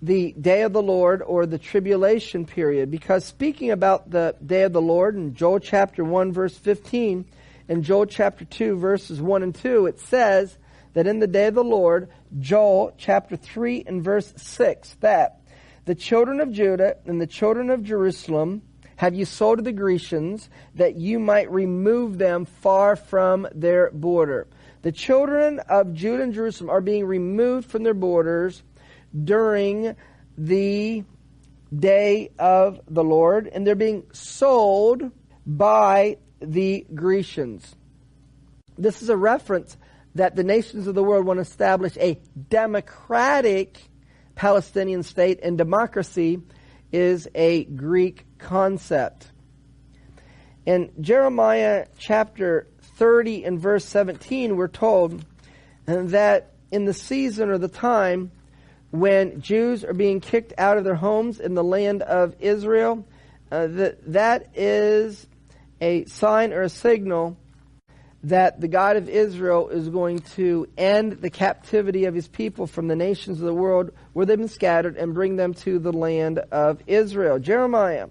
the day of the Lord, or the tribulation period. Because speaking about the day of the Lord in Joel chapter 1 verse 15 and Joel chapter 2 verses 1 and 2, it says that in the day of the Lord, Joel chapter 3 and verse 6, that the children of Judah and the children of Jerusalem have you sold to the Grecians, that you might remove them far from their border. The children of Judah and Jerusalem are being removed from their borders during the day of the Lord, and they're being sold by the Grecians. This is a reference that the nations of the world want to establish a democratic Palestinian state, and democracy is a Greek concept. In Jeremiah chapter 30 and verse 17, we're told that in the season or the time when Jews are being kicked out of their homes in the land of Israel, that is a sign or a signal that the God of Israel is going to end the captivity of his people from the nations of the world where they've been scattered and bring them to the land of Israel. Jeremiah,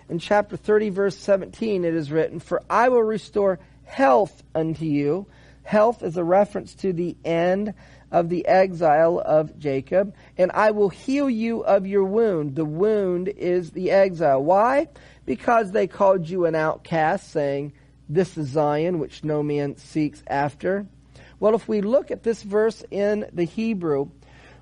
in chapter 30, verse 17, it is written, for I will restore health unto you. Health is a reference to the end of the exile of Jacob. And I will heal you of your wound. The wound is the exile. Why? Because they called you an outcast, saying, this is Zion, which no man seeks after. Well, if we look at this verse in the Hebrew,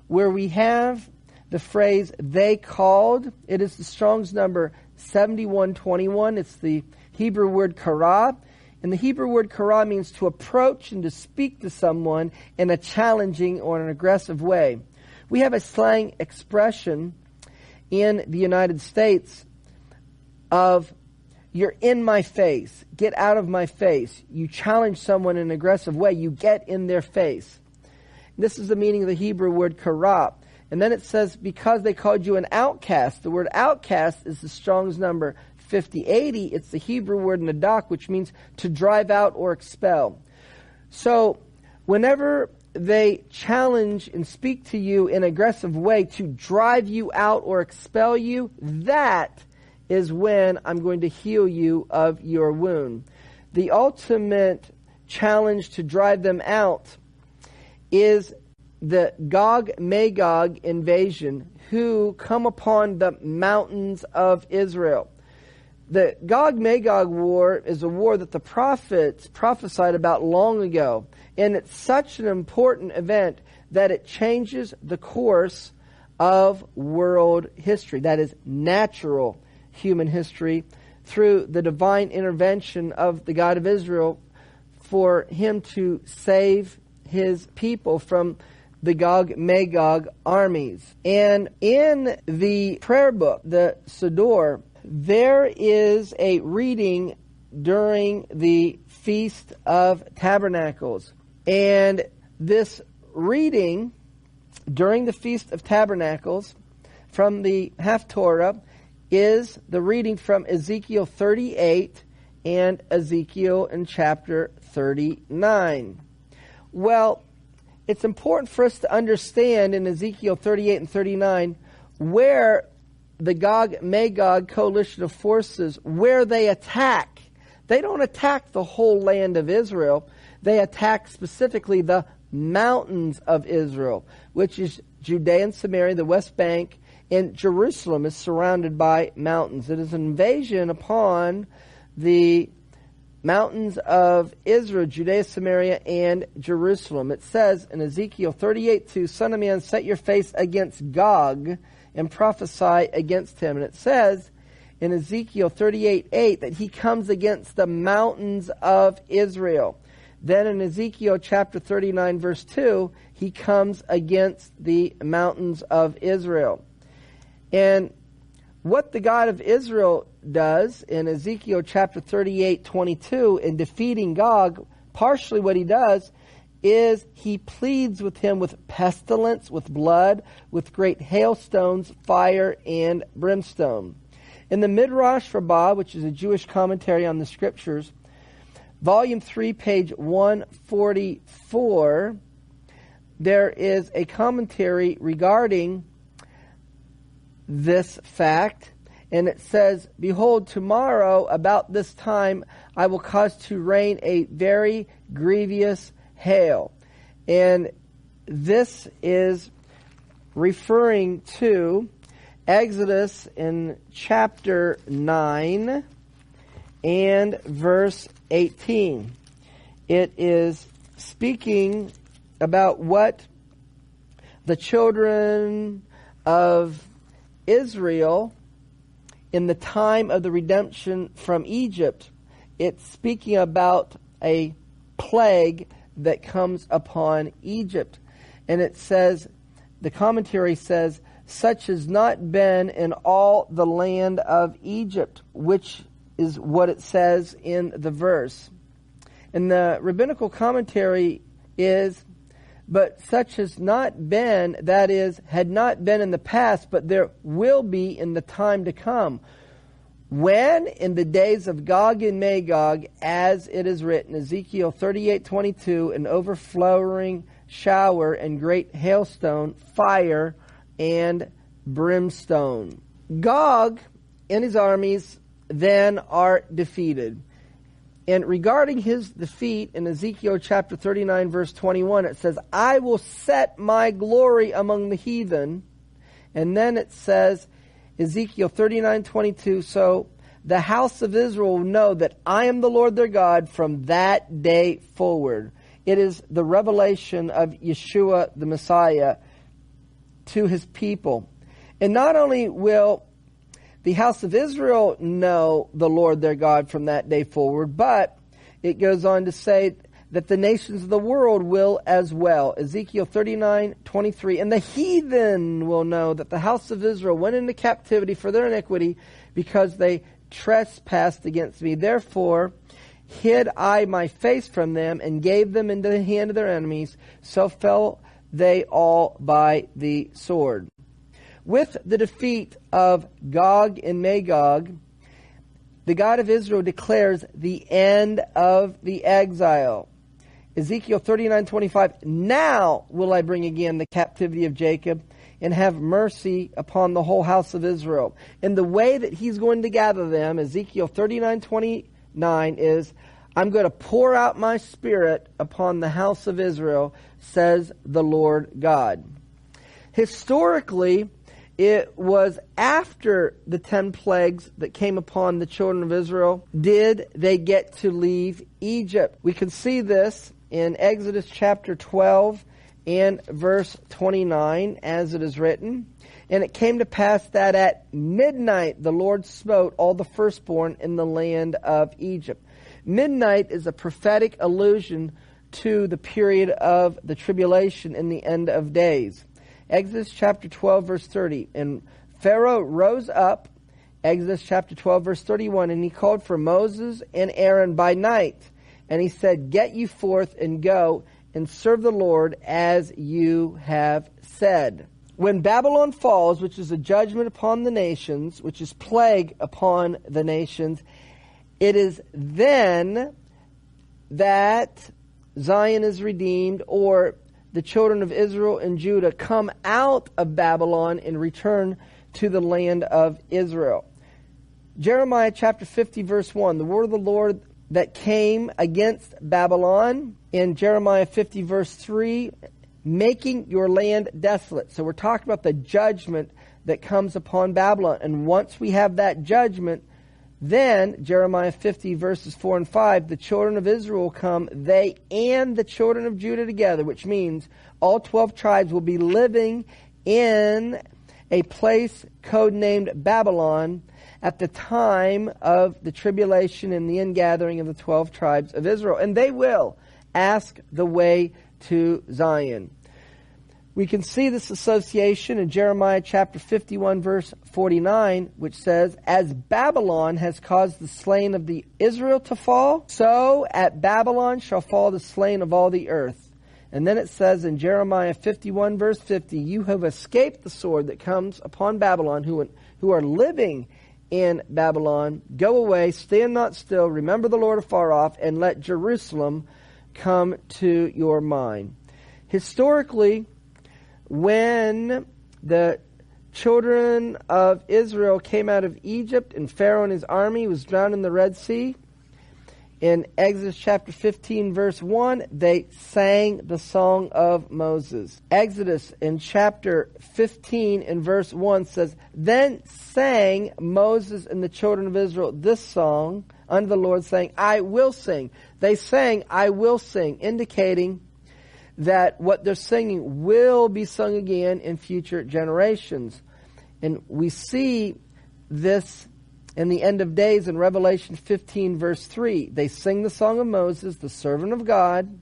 where we have the phrase, they called, it is the Strong's number 7121. It's the Hebrew word karah. And the Hebrew word karah means to approach and to speak to someone in a challenging or an aggressive way. We have a slang expression in the United States of, you're in my face, get out of my face. You challenge someone in an aggressive way, you get in their face. This is the meaning of the Hebrew word karah. And then it says, because they called you an outcast. The word outcast is the Strong's number 5080. It's the Hebrew word nadak, which means to drive out or expel. So whenever they challenge and speak to you in an aggressive way to drive you out or expel you, that is when I'm going to heal you of your wound. the ultimate challenge to drive them out is the Gog-Magog invasion, who come upon the mountains of Israel. The Gog-Magog war is a war that the prophets prophesied about long ago. And it's such an important event that it changes the course of world history. That is natural human history, through the divine intervention of the God of Israel for Him to save His people from the Gog-Magog armies. And in the prayer book, the Siddur, there is a reading during the Feast of Tabernacles. And this reading during the Feast of Tabernacles from the Haftorah is the reading from Ezekiel 38 and Ezekiel in chapter 39. Well, it's important for us to understand in Ezekiel 38 and 39 where the Gog-Magog coalition of forces, where they attack. They don't attack the whole land of Israel. They attack specifically the mountains of Israel, which is Judea and Samaria, the West Bank, and Jerusalem is surrounded by mountains. It is an invasion upon the mountains of Israel, Judea, Samaria, and Jerusalem. It says in Ezekiel 38:2, Son of man, set your face against Gog and prophesy against him. And it says in Ezekiel 38:8 that he comes against the mountains of Israel. Then in Ezekiel chapter 39 verse 2, he comes against the mountains of Israel. And what the God of Israel does in Ezekiel chapter 38:22 in defeating Gog, partially what he does is he pleads with him with pestilence, with blood, with great hailstones, fire, and brimstone. In the Midrash Rabbah, which is a Jewish commentary on the Scriptures, Volume 3, page 144, there is a commentary regarding this fact, and it says, Behold, tomorrow about this time I will cause to rain a very grievous hail. And this is referring to Exodus in chapter 9 and verse 18. It is speaking about what the children of Israel in the time of the redemption from Egypt. It's speaking about a plague that comes upon Egypt. And it says, the commentary says, such has not been in all the land of Egypt, which is what it says in the verse. And the rabbinical commentary is, but such has not been, that is, had not been in the past, but there will be in the time to come. When? In the days of Gog and Magog, as it is written, Ezekiel 38:22, an overflowing shower and great hailstone, fire and brimstone. Gog and his armies then are defeated. And regarding his defeat in Ezekiel chapter 39 verse 21, it says, I will set my glory among the heathen. And then it says, Ezekiel 39:22, so the house of Israel will know that I am the Lord their God from that day forward. It is the revelation of Yeshua the Messiah to his people. And not only will the house of Israel know the Lord their God from that day forward, but it goes on to say that the nations of the world will as well. Ezekiel 39:23, and the heathen will know that the house of Israel went into captivity for their iniquity because they trespassed against me. Therefore hid I my face from them and gave them into the hand of their enemies. So fell they all by the sword. With the defeat of Gog and Magog, the God of Israel declares the end of the exile. Ezekiel 39:25, now will I bring again the captivity of Jacob and have mercy upon the whole house of Israel. And the way that he's going to gather them, Ezekiel 39:29 is, I'm going to pour out my Spirit upon the house of Israel, says the Lord God. Historically, it was after the 10 plagues that came upon the children of Israel did they get to leave Egypt. We can see this in Exodus chapter 12 and verse 29, as it is written. And it came to pass that at midnight the Lord smote all the firstborn in the land of Egypt. Midnight is a prophetic allusion to the period of the tribulation in the end of days. Exodus chapter 12 verse 30. And Pharaoh rose up, Exodus chapter 12 verse 31, and he called for Moses and Aaron by night. And he said, get you forth and go and serve the Lord as you have said. When Babylon falls, which is a judgment upon the nations, which is plague upon the nations, it is then that Zion is redeemed, or the children of Israel and Judah come out of Babylon and return to the land of Israel. Jeremiah chapter 50 verse 1, the word of the Lord that came against Babylon. In Jeremiah 50 verse 3, making your land desolate. So we're talking about the judgment that comes upon Babylon. And once we have that judgment, then, Jeremiah 50 verses 4 and 5, the children of Israel come, they and the children of Judah together, which means all 12 tribes will be living in a place codenamed Babylon at the time of the tribulation and the ingathering of the 12 tribes of Israel. And they will ask the way to Zion. We can see this association in Jeremiah chapter 51 verse 49, which says, as Babylon has caused the slain of the Israel to fall, so at Babylon shall fall the slain of all the earth. And then it says in Jeremiah 51 verse 50, you have escaped the sword that comes upon Babylon, who are living in Babylon. Go away, stand not still, remember the Lord afar off, and let Jerusalem come to your mind. Historically, when the children of Israel came out of Egypt and Pharaoh and his army was drowned in the Red Sea, in Exodus chapter 15 verse 1, they sang the song of Moses. Exodus in chapter 15 and verse 1 says, then sang Moses and the children of Israel this song unto the Lord, saying, I will sing. They sang, I will sing, indicating that what they're singing will be sung again in future generations. And we see this in the end of days in Revelation 15 verse 3. They sing the song of Moses, the servant of God,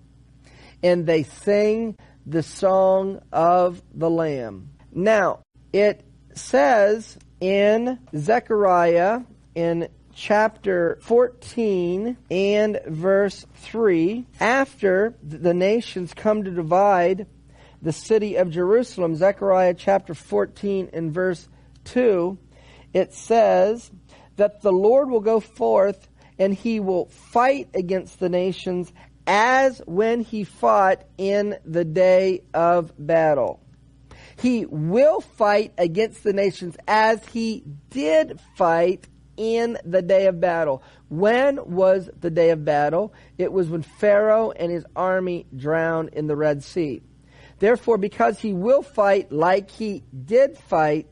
and they sing the song of the Lamb. Now, it says in Zechariah in chapter 14 and verse 3, after the nations come to divide the city of Jerusalem, Zechariah chapter 14 and verse 2, it says that the Lord will go forth and he will fight against the nations as when he fought in the day of battle. He will fight against the nations as he did fight in the day of battle. When was the day of battle? It was when Pharaoh and his army drowned in the Red Sea. Therefore, because he will fight like he did fight,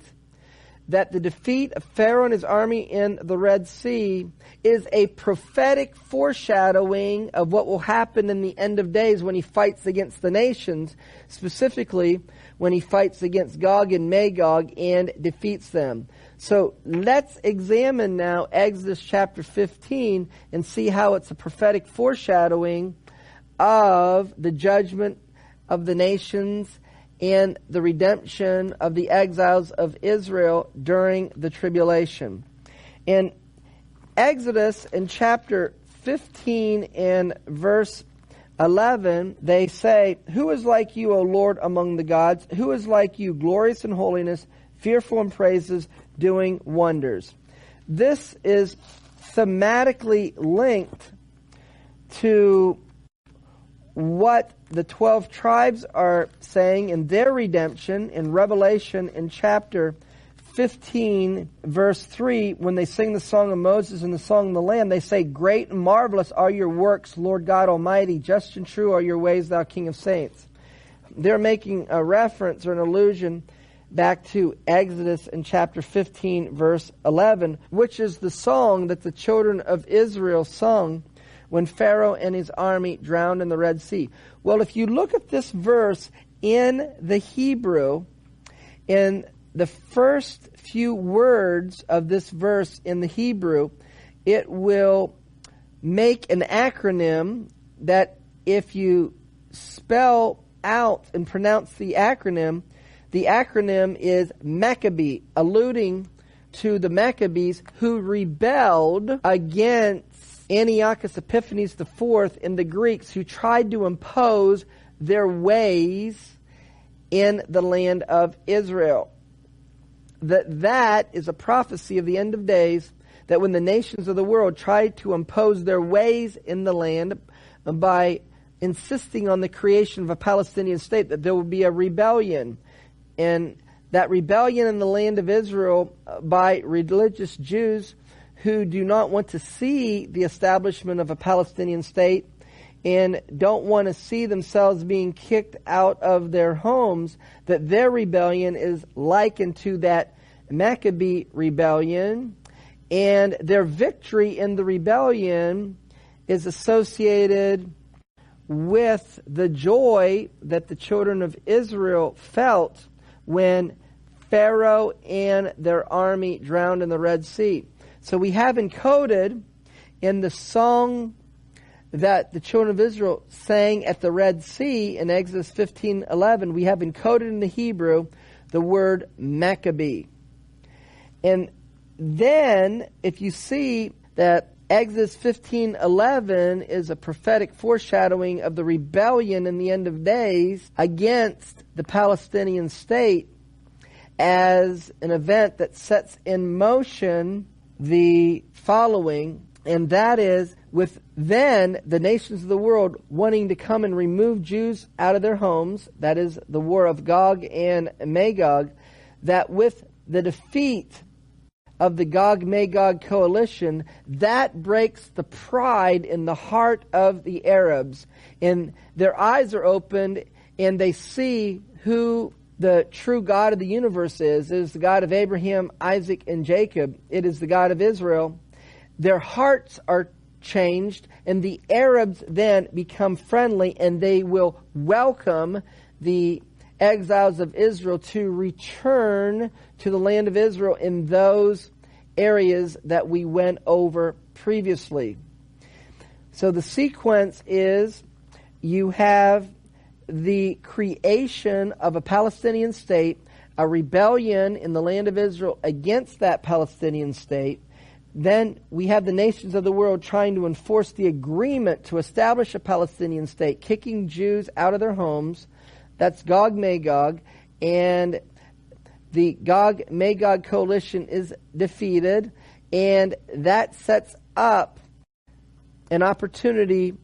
that the defeat of Pharaoh and his army in the Red Sea is a prophetic foreshadowing of what will happen in the end of days when he fights against the nations, specifically when he fights against Gog and Magog and defeats them. So let's examine now Exodus chapter 15 and see how it's a prophetic foreshadowing of the judgment of the nations and the redemption of the exiles of Israel during the tribulation. In Exodus in chapter 15 and verse 11, they say, who is like you, O Lord, among the gods? Who is like you, glorious in holiness, fearful in praises, doing wonders? This is thematically linked to what the 12 tribes are saying in their redemption in Revelation in chapter 15, verse 3, when they sing the song of Moses and the song of the Lamb, they say, "Great and marvelous are your works, Lord God Almighty. Just and true are your ways, thou King of saints." They're making a reference or an allusion back to Exodus in chapter 15, verse 11, which is the song that the children of Israel sung when Pharaoh and his army drowned in the Red Sea. Well, if you look at this verse in the Hebrew, in the first few words of this verse in the Hebrew, it will make an acronym that if you spell out and pronounce the acronym is Maccabee, alluding to the Maccabees who rebelled against Antiochus Epiphanes IV and the Greeks, who tried to impose their ways in the land of Israel. That is a prophecy of the end of days, that when the nations of the world tried to impose their ways in the land by insisting on the creation of a Palestinian state, that there would be a rebellion. And that rebellion in the land of Israel by religious Jews who do not want to see the establishment of a Palestinian state and don't want to see themselves being kicked out of their homes, that their rebellion is likened to that Maccabee rebellion, and their victory in the rebellion is associated with the joy that the children of Israel felt when Pharaoh and their army drowned in the Red Sea. So we have encoded in the song that the children of Israel sang at the Red Sea in Exodus 15:11, we have encoded in the Hebrew the word Maccabee. And then if you see that Exodus 15:11 is a prophetic foreshadowing of the rebellion in the end of days against the Palestinian state as an event that sets in motion the following, and that is with then the nations of the world wanting to come and remove Jews out of their homes, that is the war of Gog and Magog, that with the defeat of the Gog-Magog coalition, that breaks the pride in the heart of the Arabs. And their eyes are opened and they see who the true God of the universe is. It is the God of Abraham, Isaac, and Jacob. It is the God of Israel. Their hearts are changed, and the Arabs then become friendly, and they will welcome the exiles of Israel to return to the land of Israel in those areas that we went over previously. So the sequence is you have the creation of a Palestinian state, a rebellion in the land of Israel against that Palestinian state. Then we have the nations of the world trying to enforce the agreement to establish a Palestinian state, kicking Jews out of their homes. That's Gog-Magog. And the Gog-Magog coalition is defeated. And that sets up an opportunity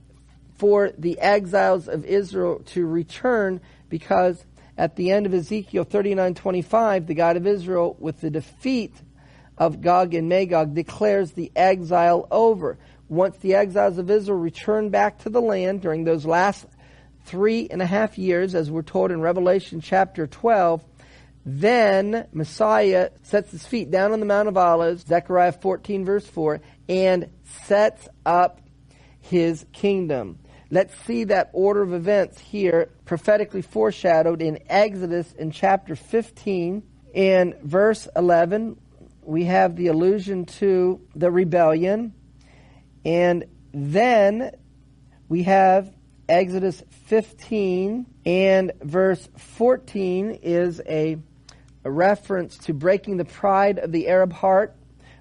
for the exiles of Israel to return, because at the end of Ezekiel 39:25, the God of Israel, with the defeat of Gog and Magog, declares the exile over. Once the exiles of Israel return back to the land during those last 3.5 years, as we're told in Revelation chapter 12, then Messiah sets his feet down on the Mount of Olives, Zechariah 14 verse 4, and sets up his kingdom. Let's see that order of events here prophetically foreshadowed in Exodus in chapter 15 and verse 11. We have the allusion to the rebellion. And then we have Exodus 15 and verse 14 is a reference to breaking the pride of the Arab heart,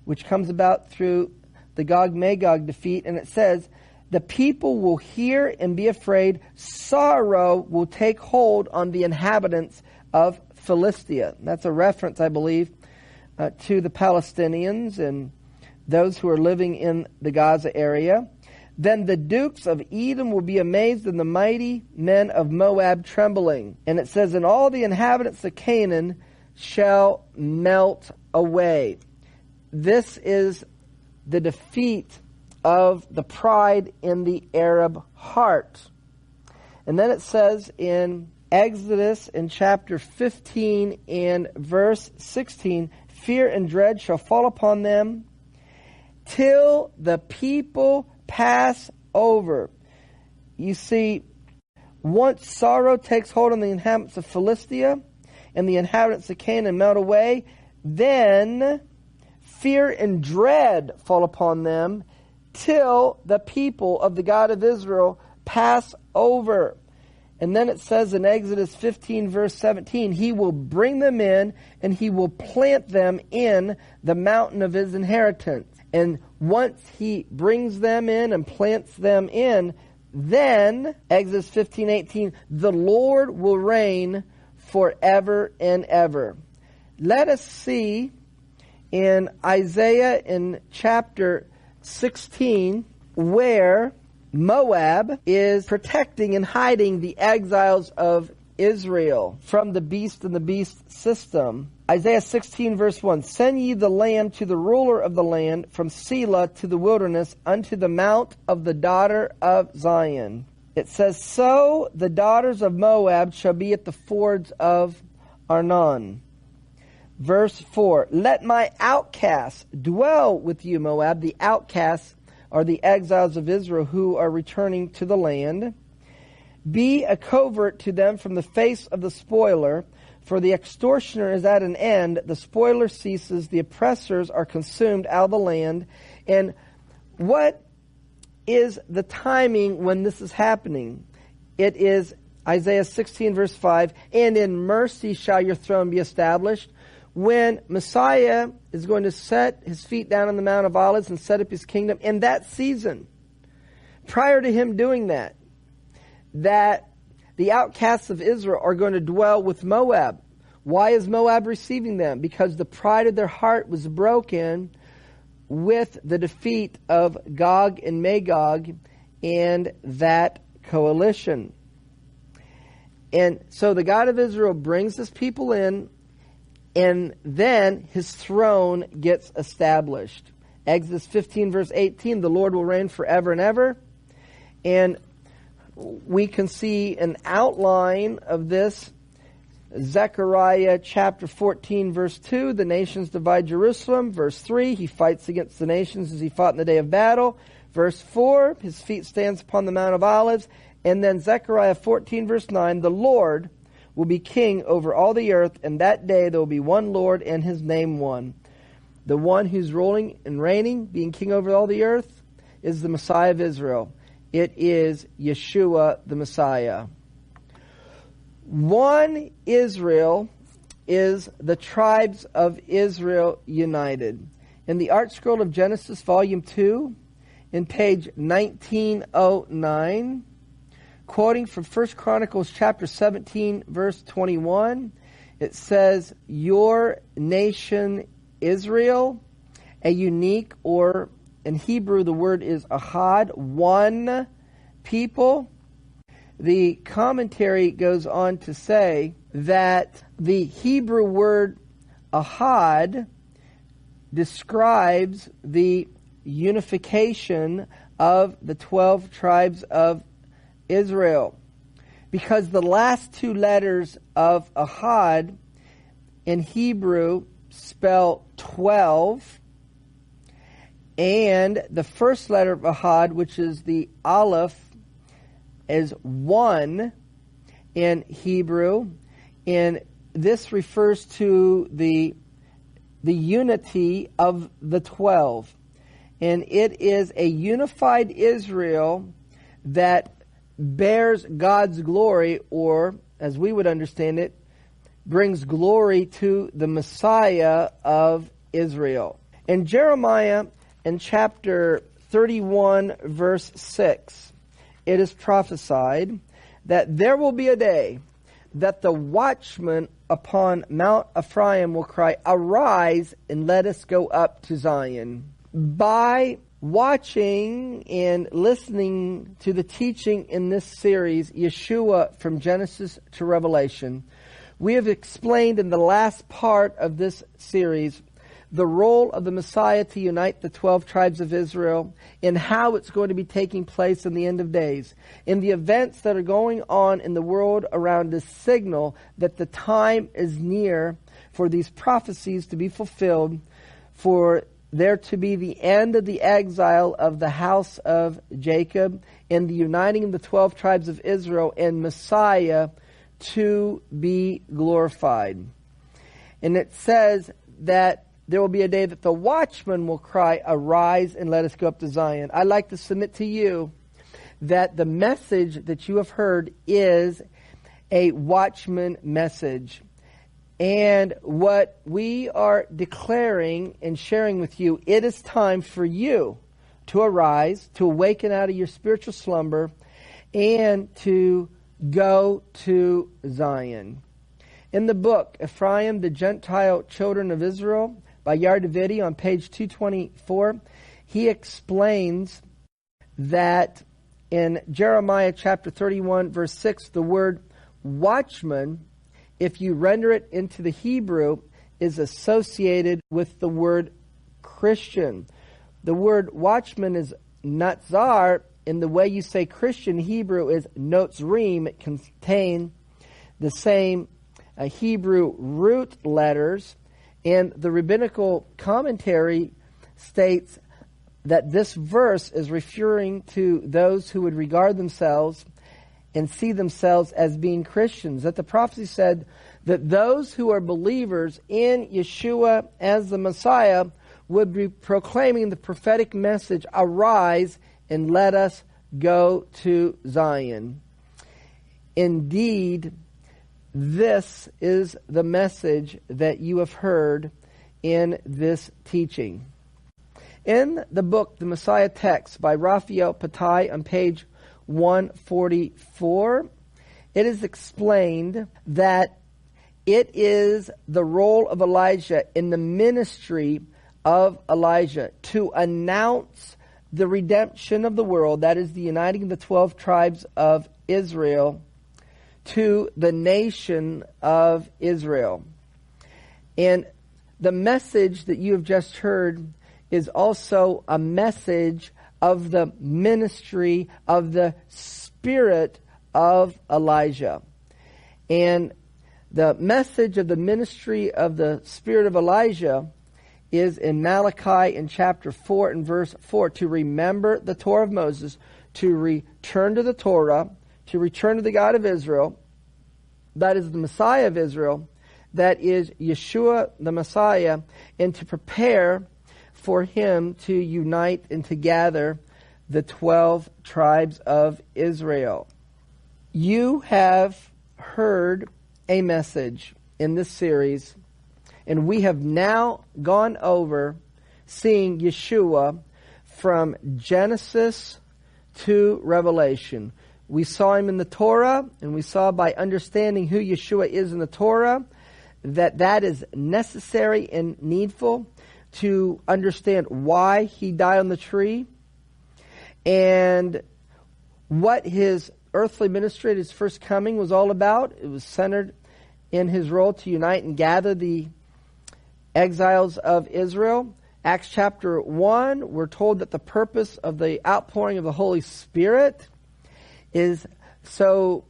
which comes about through the Gog-Magog defeat. And it says, the people will hear and be afraid. Sorrow will take hold on the inhabitants of Philistia. That's a reference, I believe, to the Palestinians and those who are living in the Gaza area. Then the dukes of Edom will be amazed, and the mighty men of Moab trembling. And it says, and all the inhabitants of Canaan shall melt away. This is the defeat of the pride in the Arab heart. And then it says in Exodus in chapter 15 and verse 16, fear and dread shall fall upon them till the people pass over. You see, once sorrow takes hold on the inhabitants of Philistia and the inhabitants of Canaan melt away, then fear and dread fall upon them till the people of the God of Israel pass over. And then it says in Exodus 15 verse 17, he will bring them in and he will plant them in the mountain of his inheritance. And once he brings them in and plants them in, then, Exodus 15:18, the Lord will reign forever and ever. Let us see in Isaiah in chapter 16 where Moab is protecting and hiding the exiles of Israel from the beast and the beast system. Isaiah 16 verse 1, send ye the lamb to the ruler of the land, from Selah to the wilderness, unto the mount of the daughter of Zion. It says, so the daughters of Moab shall be at the fords of Arnon. Verse 4, let my outcasts dwell with you, Moab. The outcasts are the exiles of Israel who are returning to the land. Be a covert to them from the face of the spoiler, for the extortioner is at an end, the spoiler ceases, the oppressors are consumed out of the land. And what is the timing when this is happening? It is Isaiah 16 verse 5, and in mercy shall your throne be established. When Messiah is going to set his feet down on the Mount of Olives and set up his kingdom, in that season, prior to him doing that the outcasts of Israel are going to dwell with Moab. Why is Moab receiving them? Because the pride of their heart was broken with the defeat of Gog and Magog and that coalition. And so the God of Israel brings his people in, and then his throne gets established. Exodus 15 verse 18, the Lord will reign forever and ever. And we can see an outline of this. Zechariah chapter 14 verse 2, the nations divide Jerusalem. Verse 3, he fights against the nations as he fought in the day of battle. Verse 4, his feet stands upon the Mount of Olives. And then Zechariah 14 verse 9, the Lord will be king over all the earth, and that day there will be one Lord and his name one. The one who's ruling and reigning, being king over all the earth, is the Messiah of Israel. It is Yeshua the Messiah. One Israel is the tribes of Israel united. In the Art Scroll of Genesis, volume 2, in page 1909, quoting from 1 Chronicles chapter 17, verse 21, it says, your nation Israel, a unique, or in Hebrew the word is ahad, one people. The commentary goes on to say that the Hebrew word ahad describes the unification of the 12 tribes of Israel, because the last two letters of ahad in Hebrew spell 12, and the first letter of ahad, which is the aleph, is 1 in Hebrew, and this refers to the unity of the 12. And it is a unified Israel that bears God's glory, or as we would understand it, brings glory to the Messiah of Israel. In Jeremiah, in chapter 31, verse 6, it is prophesied that there will be a day that the watchman upon Mount Ephraim will cry, arise and let us go up to Zion. By watching and listening to the teaching in this series, Yeshua from Genesis to Revelation, We have explained in the last part of this series the role of the Messiah to unite the 12 tribes of Israel and how it's going to be taking place in the end of days. In the events that are going on in the world around us signal that the time is near for these prophecies to be fulfilled, for there to be the end of the exile of the house of Jacob and the uniting of the 12 tribes of Israel and Messiah to be glorified. And it says that there will be a day that the watchman will cry, "Arise and let us go up to Zion." I'd like to submit to you that the message that you have heard is a watchman message. And what we are declaring and sharing with you, it is time for you to arise, to awaken out of your spiritual slumber, and to go to Zion. In the book, Ephraim, the Gentile Children of Israel, by Yardavidi on page 224, he explains that in Jeremiah chapter 31, verse 6, the word watchman, if you render it into the Hebrew, is associated with the word Christian. The word watchman is natzar. In the way you say Christian, Hebrew is notzrim. It contains the same Hebrew root letters. And the rabbinical commentary states that this verse is referring to those who would regard themselves and see themselves as being Christians. That the prophecy said that those who are believers in Yeshua as the Messiah would be proclaiming the prophetic message, "Arise and let us go to Zion." Indeed, this is the message that you have heard in this teaching. In the book, The Messiah Text by Raphael Patai on page 144, it is explained that it is the role of Elijah in the ministry of Elijah to announce the redemption of the world, that is the uniting of the 12 tribes of Israel, to the nation of Israel. And the message that you have just heard is also a message of the ministry of the Spirit of Elijah. And the message of the ministry of the Spirit of Elijah is in Malachi in chapter 4 and verse 4, to remember the Torah of Moses, to return to the Torah, to return to the God of Israel, that is the Messiah of Israel, that is Yeshua the Messiah, and to prepare for Him to unite and to gather the 12 tribes of Israel. You have heard a message in this series, and we have now gone over seeing Yeshua from Genesis to Revelation. We saw Him in the Torah, and we saw by understanding who Yeshua is in the Torah, that is necessary and needful to understand why He died on the tree, and what His earthly ministry at His first coming was all about. It was centered in His role to unite and gather the exiles of Israel. Acts chapter 1, we're told that the purpose of the outpouring of the Holy Spirit is so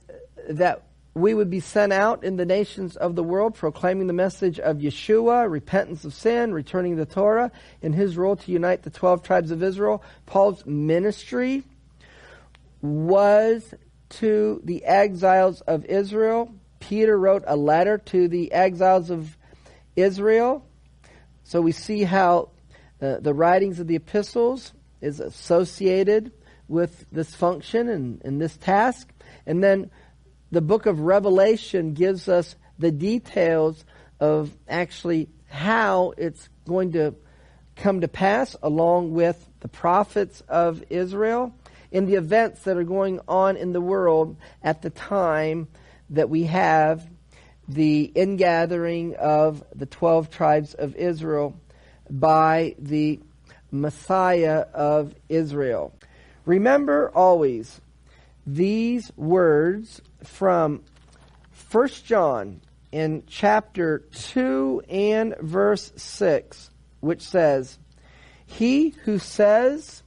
that we would be sent out in the nations of the world proclaiming the message of Yeshua, repentance of sin, returning to the Torah, and His role to unite the 12 tribes of Israel. Paul's ministry was to the exiles of Israel. Peter wrote a letter to the exiles of Israel. So we see how the writings of the epistles is associated with this function and this task. And then the book of Revelation gives us the details of actually how it's going to come to pass, along with the prophets of Israel, in the events that are going on in the world at the time that we have the ingathering of the 12 tribes of Israel by the Messiah of Israel. Remember always these words from 1 John in chapter 2 and verse 6, which says, he who says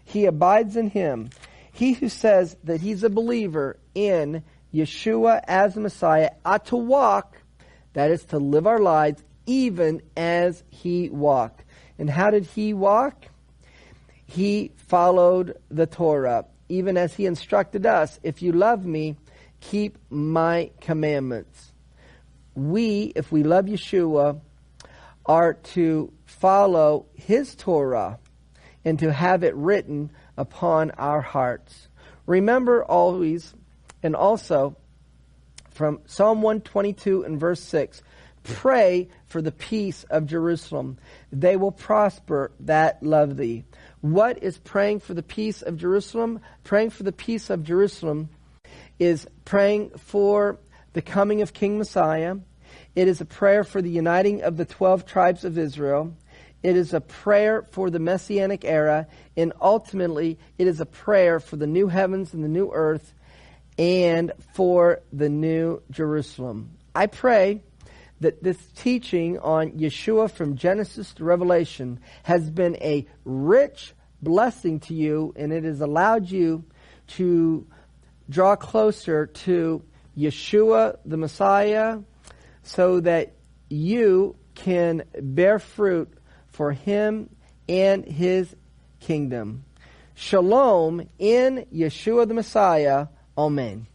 he abides in him, he who says that he's a believer in Yeshua as the Messiah, ought to walk, that is to live our lives, even as he walked. And how did he walk? He followed the Torah, even as he instructed us, if you love me, keep my commandments. We, if we love Yeshua, are to follow his Torah and to have it written upon our hearts. Remember always, and also from Psalm 122 and verse 6, pray for the peace of Jerusalem. They will prosper that love thee. What is praying for the peace of Jerusalem? Praying for the peace of Jerusalem is praying for the coming of King Messiah. It is a prayer for the uniting of the 12 tribes of Israel. It is a prayer for the Messianic era. And ultimately, it is a prayer for the new heavens and the new earth and for the new Jerusalem. I pray that this teaching on Yeshua from Genesis to Revelation has been a rich blessing to you, and it has allowed you to draw closer to Yeshua the Messiah so that you can bear fruit for him and his kingdom. Shalom in Yeshua the Messiah. Amen.